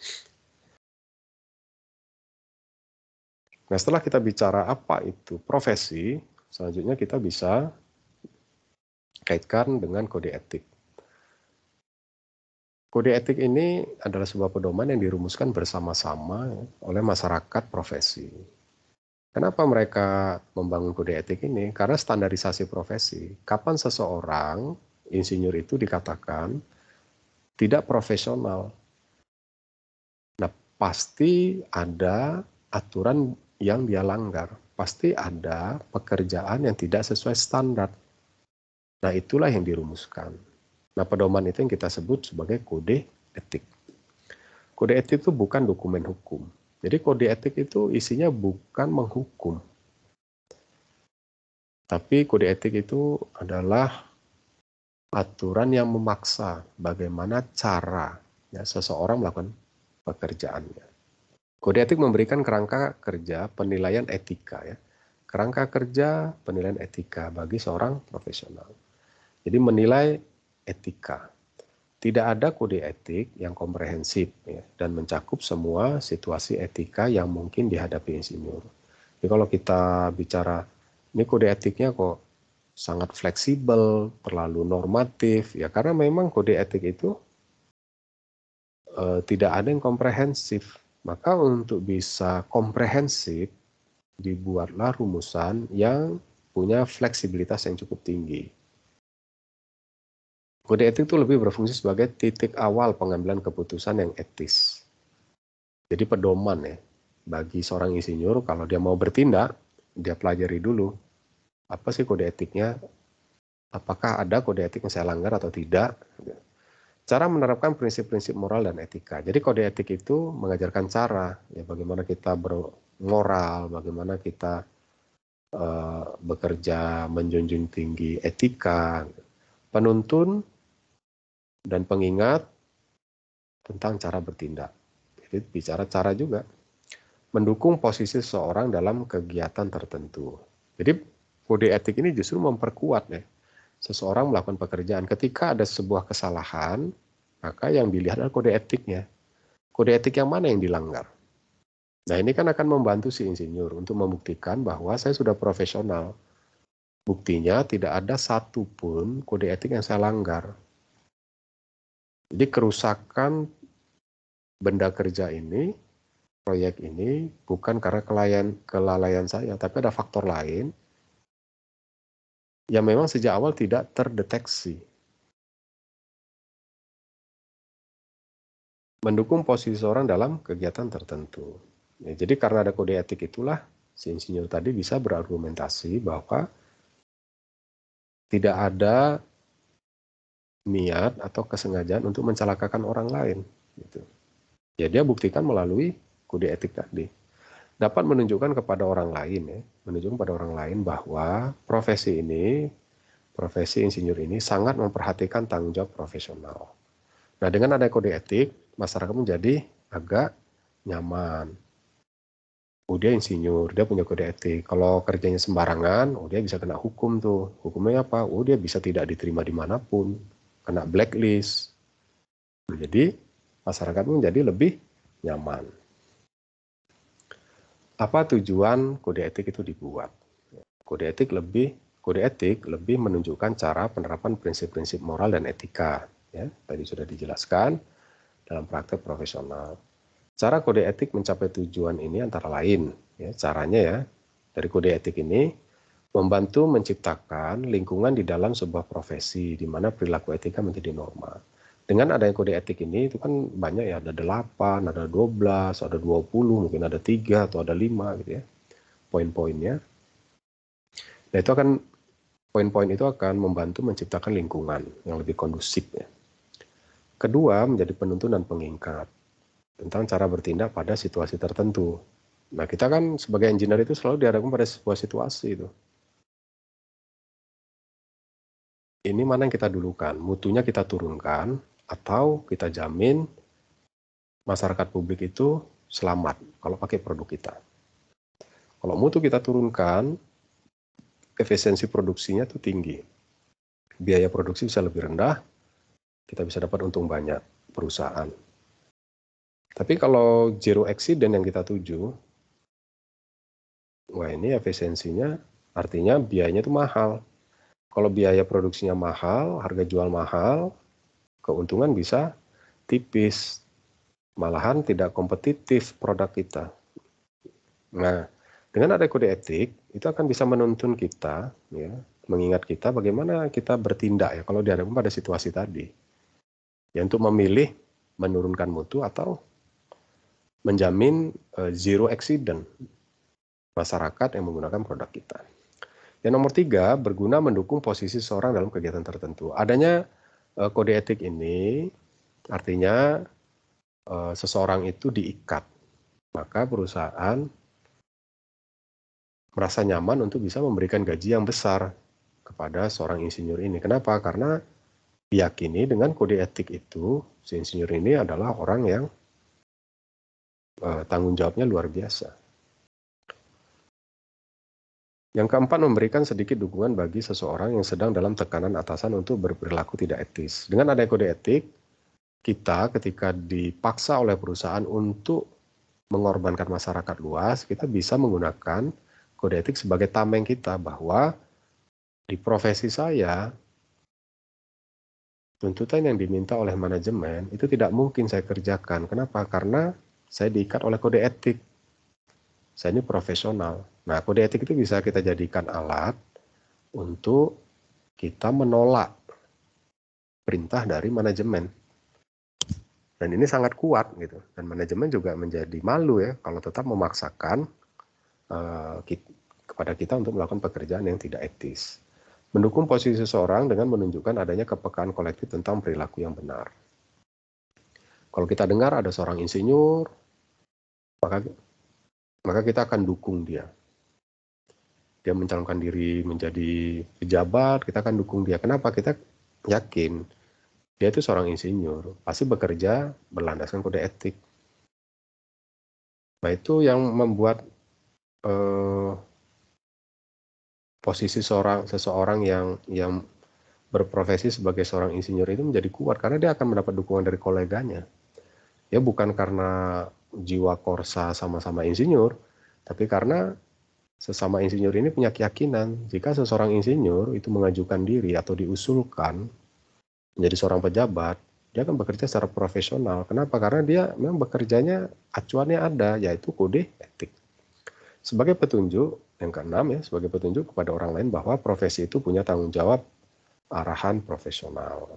Nah, setelah kita bicara apa itu profesi, selanjutnya kita bisa kaitkan dengan kode etik. Kode etik ini adalah sebuah pedoman yang dirumuskan bersama-sama oleh masyarakat profesi. Kenapa mereka membangun kode etik ini? Karena standarisasi profesi. Kapan seseorang insinyur itu dikatakan tidak profesional? Nah, pasti ada aturan yang dia langgar. Pasti ada pekerjaan yang tidak sesuai standar. Nah, itulah yang dirumuskan. Nah, pedoman itu yang kita sebut sebagai kode etik. Kode etik itu bukan dokumen hukum. Jadi kode etik itu isinya bukan menghukum. Tapi kode etik itu adalah aturan yang memaksa bagaimana cara seseorang melakukan pekerjaannya. Kode etik memberikan kerangka kerja penilaian etika ya. Kerangka kerja penilaian etika bagi seorang profesional. Jadi menilai etika. Tidak ada kode etik yang komprehensif ya, dan mencakup semua situasi etika yang mungkin dihadapi insinyur. Jadi kalau kita bicara ini kode etiknya kok sangat fleksibel, terlalu normatif ya, karena memang kode etik itu tidak ada yang komprehensif. Maka untuk bisa komprehensif dibuatlah rumusan yang punya fleksibilitas yang cukup tinggi. Kode etik itu lebih berfungsi sebagai titik awal pengambilan keputusan yang etis. Jadi pedoman ya, bagi seorang insinyur kalau dia mau bertindak, dia pelajari dulu apa sih kode etiknya, apakah ada kode etik yang saya langgar atau tidak. Cara menerapkan prinsip-prinsip moral dan etika. Jadi kode etik itu mengajarkan cara ya bagaimana kita bermoral, bagaimana kita bekerja menjunjung tinggi etika, penuntun dan pengingat tentang cara bertindak. Jadi bicara cara juga. Mendukung posisi seseorang dalam kegiatan tertentu. Jadi kode etik ini justru memperkuat ya. Seseorang melakukan pekerjaan. Ketika ada sebuah kesalahan, maka yang dilihat adalah kode etiknya. Kode etik yang mana yang dilanggar? Nah ini kan akan membantu si insinyur untuk membuktikan bahwa saya sudah profesional. Buktinya tidak ada satupun kode etik yang saya langgar. Jadi kerusakan benda kerja ini, proyek ini bukan karena kelalaian saya, tapi ada faktor lain yang memang sejak awal tidak terdeteksi. Mendukung posisi seorang dalam kegiatan tertentu. Ya, jadi karena ada kode etik itulah si insinyur tadi bisa berargumentasi bahwa tidak ada niat atau kesengajaan untuk mencelakakan orang lain. Gitu. Ya dia buktikan melalui kode etik tadi. Dapat menunjukkan kepada orang lain ya, menunjukkan pada orang lain bahwa profesi insinyur ini sangat memperhatikan tanggung jawab profesional. Nah, dengan ada kode etik, masyarakat menjadi agak nyaman. Oh, dia insinyur, dia punya kode etik. Kalau kerjanya sembarangan, oh dia bisa kena hukum tuh. Hukumnya apa? Oh, dia bisa tidak diterima dimanapun, kena blacklist. Jadi, masyarakat menjadi lebih nyaman. Apa tujuan kode etik itu dibuat? Kode etik lebih menunjukkan cara penerapan prinsip-prinsip moral dan etika. Ya, tadi sudah dijelaskan dalam praktek profesional. Cara kode etik mencapai tujuan ini antara lain, ya, caranya ya, dari kode etik ini membantu menciptakan lingkungan di dalam sebuah profesi di mana perilaku etika menjadi norma. Dengan adanya kode etik ini itu kan banyak ya, ada 8, ada 12, ada 20, mungkin ada 3 atau ada 5 gitu ya. Poin-poinnya. Nah, itu akan poin-poin itu akan membantu menciptakan lingkungan yang lebih kondusif ya. Kedua, menjadi penuntun dan pengingat tentang cara bertindak pada situasi tertentu. Nah, kita kan sebagai engineer itu selalu dihadapkan pada sebuah situasi itu. Ini mana yang kita dulukan, mutunya kita turunkan, atau kita jamin masyarakat publik itu selamat kalau pakai produk kita. Kalau mutu kita turunkan, efisiensi produksinya itu tinggi. Biaya produksi bisa lebih rendah, kita bisa dapat untung banyak perusahaan. Tapi kalau zero accident yang kita tuju, wah ini efisiensinya artinya biayanya itu mahal. Kalau biaya produksinya mahal, harga jual mahal, keuntungan bisa tipis. Malahan tidak kompetitif produk kita. Nah, dengan ada kode etik, itu akan bisa menuntun kita, ya, mengingat kita bagaimana kita bertindak ya kalau dihadapkan pada situasi tadi. Ya, untuk memilih menurunkan mutu atau menjamin zero accident masyarakat yang menggunakan produk kita. Yang nomor 3, berguna mendukung posisi seorang dalam kegiatan tertentu. Adanya Kode etik ini artinya seseorang itu diikat, maka perusahaan merasa nyaman untuk bisa memberikan gaji yang besar kepada seorang insinyur ini. Kenapa? Karena diyakini dengan kode etik itu, si insinyur ini adalah orang yang tanggung jawabnya luar biasa. Yang keempat, memberikan sedikit dukungan bagi seseorang yang sedang dalam tekanan atasan untuk berperilaku tidak etis. Dengan adanya kode etik, kita ketika dipaksa oleh perusahaan untuk mengorbankan masyarakat luas, kita bisa menggunakan kode etik sebagai tameng kita bahwa di profesi saya, tuntutan yang diminta oleh manajemen itu tidak mungkin saya kerjakan. Kenapa? Karena saya diikat oleh kode etik. Saya ini profesional. Nah, kode etik itu bisa kita jadikan alat untuk kita menolak perintah dari manajemen. Dan ini sangat kuat gitu. Dan manajemen juga menjadi malu ya kalau tetap memaksakan kepada kita untuk melakukan pekerjaan yang tidak etis. Mendukung posisi seseorang dengan menunjukkan adanya kepekaan kolektif tentang perilaku yang benar. Kalau kita dengar ada seorang insinyur, maka kita akan dukung dia. Dia mencalonkan diri menjadi pejabat, kita akan dukung dia. Kenapa? Kita yakin dia itu seorang insinyur, pasti bekerja berlandaskan kode etik. Nah, itu yang membuat posisi seseorang yang berprofesi sebagai seorang insinyur itu menjadi kuat karena dia akan mendapat dukungan dari koleganya. Ya bukan karena jiwa korsa sama-sama insinyur, tapi karena sesama insinyur ini punya keyakinan jika seseorang insinyur itu mengajukan diri atau diusulkan menjadi seorang pejabat, dia akan bekerja secara profesional. Kenapa? Karena dia memang bekerjanya acuannya ada, yaitu kode etik. Sebagai petunjuk, yang keenam ya, sebagai petunjuk kepada orang lain bahwa profesi itu punya tanggung jawab arahan profesional.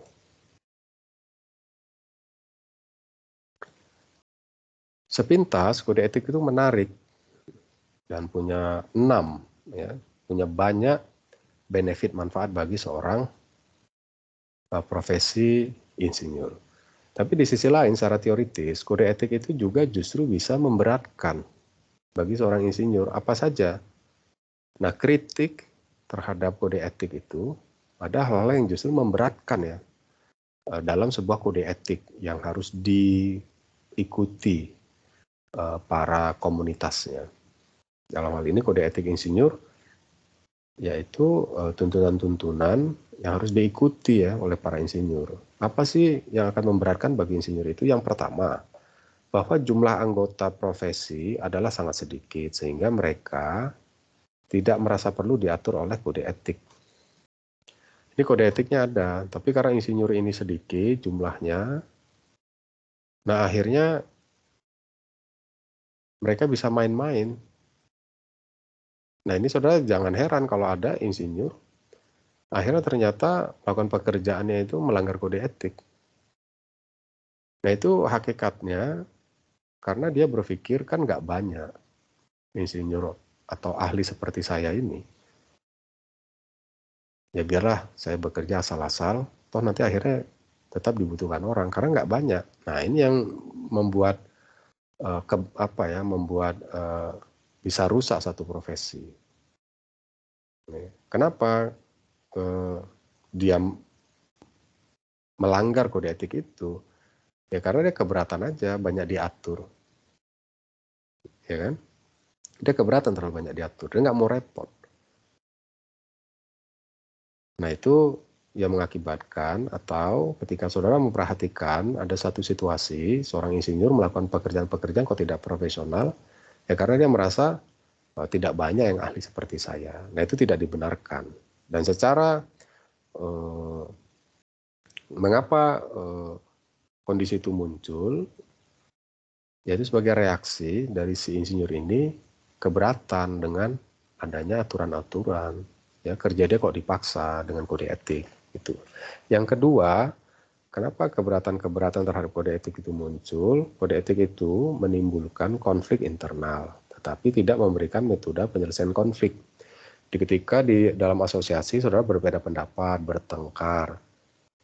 Sepintas, kode etik itu menarik dan punya 6, ya, punya banyak benefit manfaat bagi seorang profesi insinyur. Tapi di sisi lain, secara teoritis, kode etik itu juga justru bisa memberatkan bagi seorang insinyur. Apa saja? Nah, kritik terhadap kode etik itu ada hal-hal yang justru memberatkan ya dalam sebuah kode etik yang harus diikuti para komunitasnya. Dalam hal ini kode etik insinyur yaitu tuntunan-tuntunan yang harus diikuti ya oleh para insinyur. Apa sih yang akan memberatkan bagi insinyur itu? Yang pertama, bahwa jumlah anggota profesi adalah sangat sedikit sehingga mereka tidak merasa perlu diatur oleh kode etik. Ini kode etiknya ada, tapi karena insinyur ini sedikit jumlahnya, nah akhirnya mereka bisa main-main. Nah ini saudara jangan heran kalau ada insinyur, akhirnya ternyata melakukan pekerjaannya itu melanggar kode etik. Nah itu hakikatnya karena dia berpikir kan nggak banyak insinyur atau ahli seperti saya ini. Ya biarlah saya bekerja asal-asal, toh nanti akhirnya tetap dibutuhkan orang karena nggak banyak. Nah ini yang membuat bisa rusak satu profesi. Kenapa dia melanggar kode etik itu? Ya karena dia keberatan aja banyak diatur, ya kan? Dia keberatan terlalu banyak diatur, dia nggak mau repot. Nah itu yang mengakibatkan atau ketika saudara memperhatikan ada satu situasi seorang insinyur melakukan pekerjaan-pekerjaan kok tidak profesional, ya karena dia merasa tidak banyak yang ahli seperti saya. Nah itu tidak dibenarkan. Dan secara mengapa kondisi itu muncul? Yaitu sebagai reaksi dari si insinyur ini keberatan dengan adanya aturan-aturan. Ya kerja dia kok dipaksa dengan kode etik. Gitu. Yang kedua, kenapa keberatan-keberatan terhadap kode etik itu muncul? Kode etik itu menimbulkan konflik internal, tetapi tidak memberikan metode penyelesaian konflik. Ketika di dalam asosiasi saudara berbeda pendapat, bertengkar,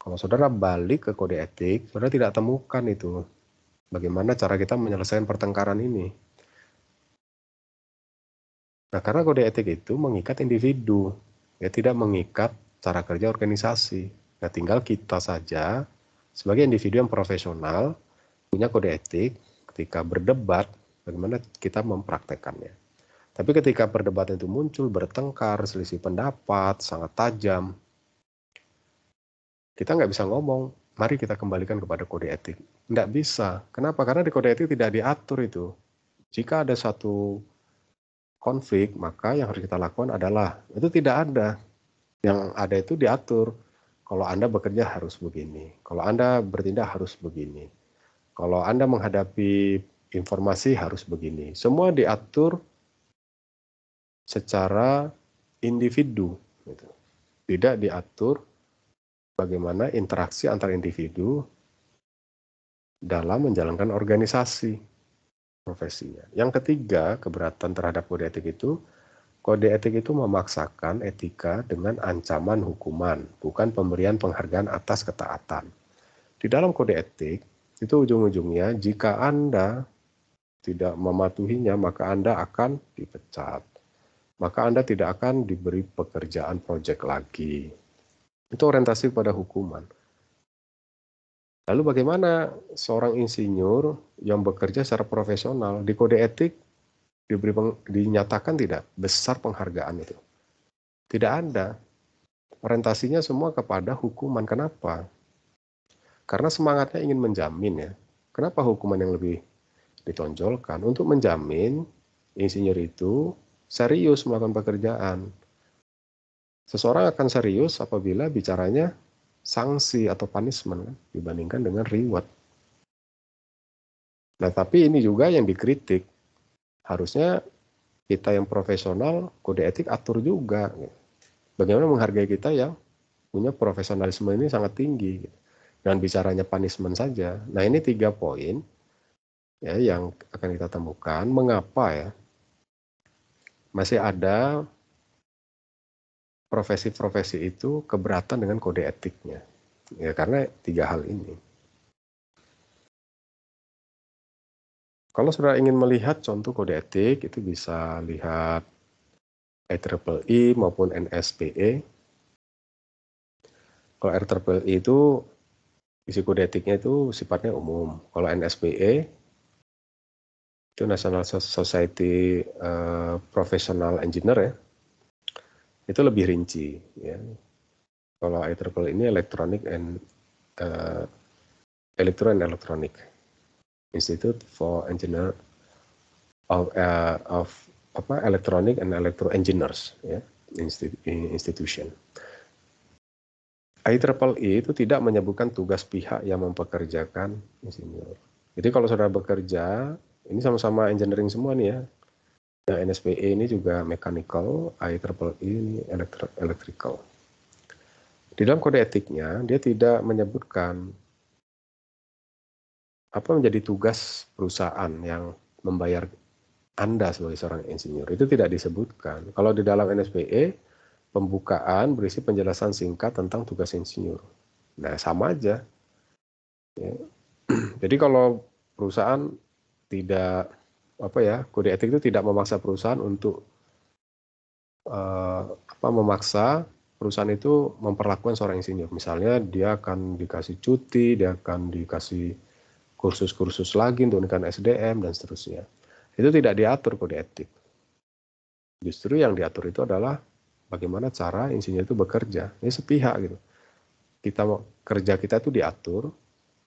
Kalau saudara balik ke kode etik, saudara tidak temukan itu. Bagaimana cara kita menyelesaikan pertengkaran ini. Nah, karena kode etik itu mengikat individu, ya tidak mengikat cara kerja organisasi. Nah, tinggal kita saja sebagai individu yang profesional punya kode etik ketika berdebat, bagaimana kita mempraktekannya. Tapi ketika perdebatan itu muncul, bertengkar, selisih pendapat, sangat tajam, kita nggak bisa ngomong, mari kita kembalikan kepada kode etik. Nggak bisa. Kenapa? Karena di kode etik tidak diatur itu. Jika ada satu konflik, maka yang harus kita lakukan adalah, itu tidak ada. Yang ada itu diatur. Kalau Anda bekerja harus begini. Kalau Anda bertindak harus begini. Kalau Anda menghadapi informasi harus begini. Semua diatur secara individu. Gitu. Tidak diatur bagaimana interaksi antar individu dalam menjalankan organisasi profesinya. Yang ketiga, keberatan terhadap kode etik itu, kode etik itu memaksakan etika dengan ancaman hukuman, bukan pemberian penghargaan atas ketaatan. Di dalam kode etik, itu ujung-ujungnya jika Anda tidak mematuhinya, maka Anda akan dipecat. Maka Anda tidak akan diberi pekerjaan proyek lagi. Itu orientasi pada hukuman. Lalu bagaimana seorang insinyur yang bekerja secara profesional di kode etik dinyatakan tidak besar penghargaan itu? Tidak ada. Orientasinya semua kepada hukuman. Kenapa? Karena semangatnya ingin menjamin ya. Kenapa hukuman yang lebih ditonjolkan? Untuk menjamin insinyur itu serius melakukan pekerjaan. Seseorang akan serius apabila bicaranya sanksi atau punishment kan, dibandingkan dengan reward. Nah, tapi ini juga yang dikritik. Harusnya kita yang profesional, kode etik atur juga. Bagaimana menghargai kita yang punya profesionalisme ini sangat tinggi. Dan bicaranya punishment saja. Nah, ini 3 poin ya yang akan kita temukan. Mengapa ya masih ada profesi-profesi itu keberatan dengan kode etiknya? Ya, karena 3 hal ini. Kalau saudara ingin melihat contoh kode etik, itu bisa lihat IEEE maupun NSPE. Kalau IEEE itu isi kode etiknya itu sifatnya umum. Kalau NSPE itu National Society Professional Engineer ya, itu lebih rinci. Ya. Kalau IEEE ini Electronic and Electronic Institute for Engineer of Electronic and Electro Engineers ya, institution. IEEE itu tidak menyebutkan tugas pihak yang mempekerjakan insinyur. Jadi kalau saudara bekerja, ini sama-sama engineering semua nih ya. Yang NSPE ini juga mechanical, IEEE ini electrical. Di dalam kode etiknya, dia tidak menyebutkan apa menjadi tugas perusahaan yang membayar Anda sebagai seorang insinyur. Itu tidak disebutkan. Kalau di dalam NSPE, pembukaan berisi penjelasan singkat tentang tugas insinyur. Nah, sama aja. Ya. Jadi kalau perusahaan tidak kode etik itu tidak memaksa perusahaan untuk memaksa perusahaan itu memperlakukan seorang insinyur. Misalnya dia akan dikasih cuti, dia akan dikasih kursus-kursus lagi untuk meningkatkan SDM dan seterusnya. Itu tidak diatur kode etik. Justru yang diatur itu adalah bagaimana cara insinyur itu bekerja. Ini sepihak gitu. Kerja kita itu diatur,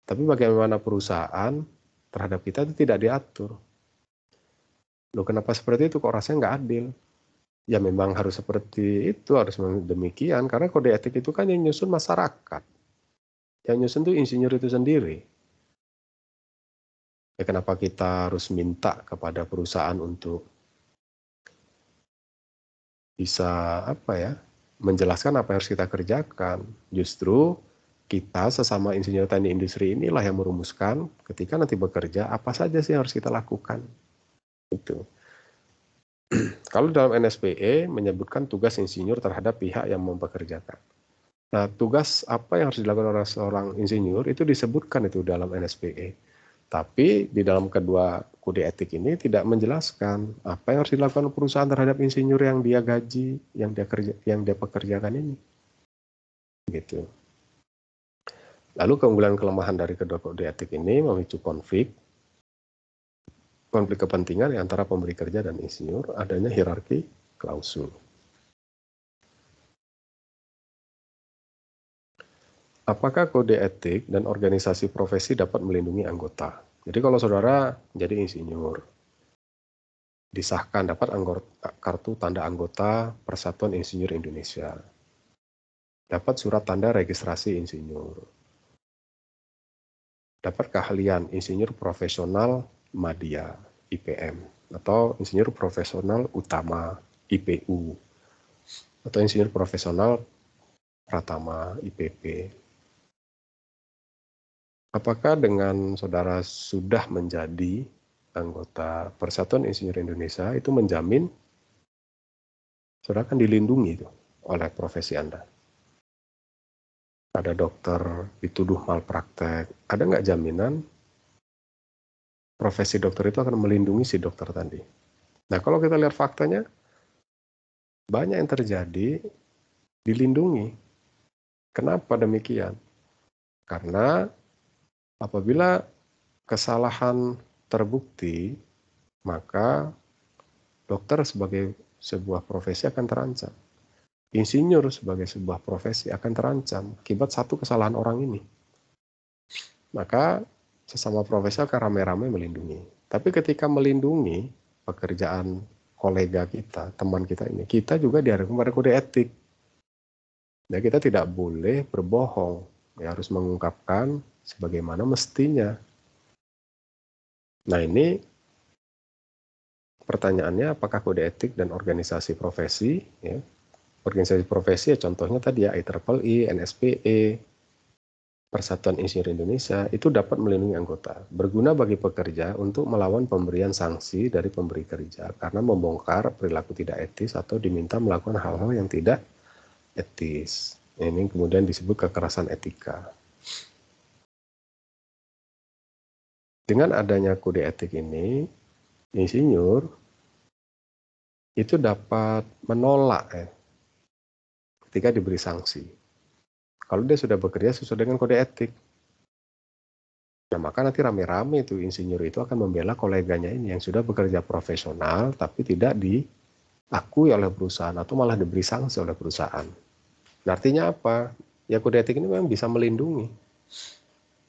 tapi bagaimana perusahaan terhadap kita itu tidak diatur. Loh, kenapa seperti itu? Kok rasanya nggak adil? Ya memang harus seperti itu, harus demikian. Karena kode etik itu kan yang nyusun masyarakat. Yang nyusun itu insinyur itu sendiri. Ya kenapa kita harus minta kepada perusahaan untuk bisa menjelaskan apa yang harus kita kerjakan. Justru kita sesama insinyur teknik industri inilah yang merumuskan ketika nanti bekerja apa saja sih yang harus kita lakukan. Itu. Kalau dalam NSPE menyebutkan tugas insinyur terhadap pihak yang mempekerjakan. Nah, tugas apa yang harus dilakukan oleh seorang insinyur itu disebutkan itu dalam NSPE. Tapi di dalam kedua kode etik ini tidak menjelaskan apa yang harus dilakukan perusahaan terhadap insinyur yang dia gaji, yang dia pekerjakan ini. Gitu. Lalu keunggulan kelemahan dari kedua kode etik ini memicu konflik kepentingan antara pemberi kerja dan insinyur, adanya hierarki klausul. Apakah kode etik dan organisasi profesi dapat melindungi anggota? Jadi kalau saudara jadi insinyur, disahkan dapat kartu tanda anggota Persatuan Insinyur Indonesia, dapat surat tanda registrasi insinyur, dapat keahlian insinyur profesional Madya IPM, atau insinyur profesional utama IPU, atau insinyur profesional Pratama IPP. Apakah dengan saudara sudah menjadi anggota Persatuan Insinyur Indonesia itu menjamin saudara akan dilindungi itu oleh profesi Anda? Ada dokter dituduh malpraktek, ada nggak jaminan profesi dokter itu akan melindungi si dokter tadi? Nah, kalau kita lihat faktanya, banyak yang terjadi dilindungi. Kenapa demikian? Karena apabila kesalahan terbukti, maka dokter sebagai sebuah profesi akan terancam. Insinyur sebagai sebuah profesi akan terancam akibat satu kesalahan orang ini. Maka sesama profesi akan rame-rame melindungi. Tapi ketika melindungi pekerjaan kolega kita, teman kita ini, kita juga dihadapkan pada kode etik. Nah, kita tidak boleh berbohong. Ya, harus mengungkapkan sebagaimana mestinya. Nah, ini pertanyaannya, apakah kode etik dan organisasi profesi, ya, organisasi profesi ya contohnya tadi ya IEEE, NSPE, Persatuan Insinyur Indonesia itu dapat melindungi anggota, berguna bagi pekerja untuk melawan pemberian sanksi dari pemberi kerja karena membongkar perilaku tidak etis atau diminta melakukan hal-hal yang tidak etis. Ini kemudian disebut kekerasan etika. Dengan adanya kode etik ini, insinyur itu dapat menolak ketika diberi sanksi. Kalau dia sudah bekerja sesuai dengan kode etik. Nah, maka nanti rame-rame itu insinyur itu akan membela koleganya ini yang sudah bekerja profesional tapi tidak diakui oleh perusahaan atau malah diberi sanksi oleh perusahaan. Nah, artinya apa? Ya kode etik ini memang bisa melindungi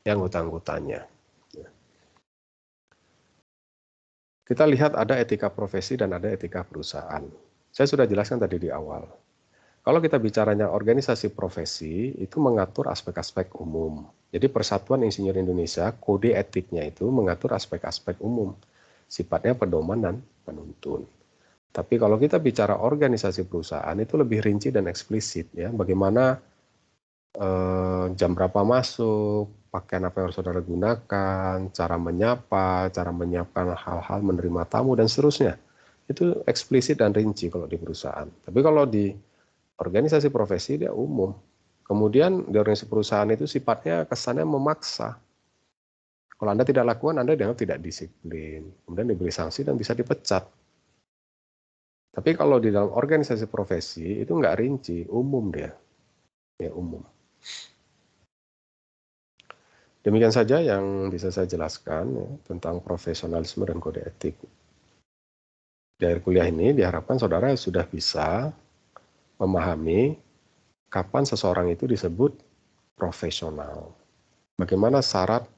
anggota-anggotanya. Kita lihat ada etika profesi dan ada etika perusahaan. Saya sudah jelaskan tadi di awal. Kalau kita bicaranya organisasi profesi, itu mengatur aspek-aspek umum. Jadi Persatuan Insinyur Indonesia, kode etiknya itu mengatur aspek-aspek umum. Sifatnya pedoman dan penuntun. Tapi kalau kita bicara organisasi perusahaan, itu lebih rinci dan eksplisit. Ya, bagaimana jam berapa masuk, pakaian apa yang harus saudara gunakan, cara menyapa, cara menyiapkan hal-hal menerima tamu, dan seterusnya. Itu eksplisit dan rinci kalau di perusahaan. Tapi kalau di organisasi profesi dia umum. Kemudian di organisasi perusahaan itu sifatnya kesannya memaksa. Kalau Anda tidak lakukan, Anda dianggap tidak disiplin. Kemudian diberi sanksi dan bisa dipecat. Tapi kalau di dalam organisasi profesi itu nggak rinci, umum dia. Ya, umum. Demikian saja yang bisa saya jelaskan ya, tentang profesionalisme dan kode etik. Dari kuliah ini diharapkan saudara sudah bisa memahami kapan seseorang itu disebut profesional. Bagaimana syarat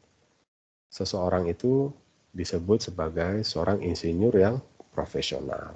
seseorang itu disebut sebagai seorang insinyur yang profesional.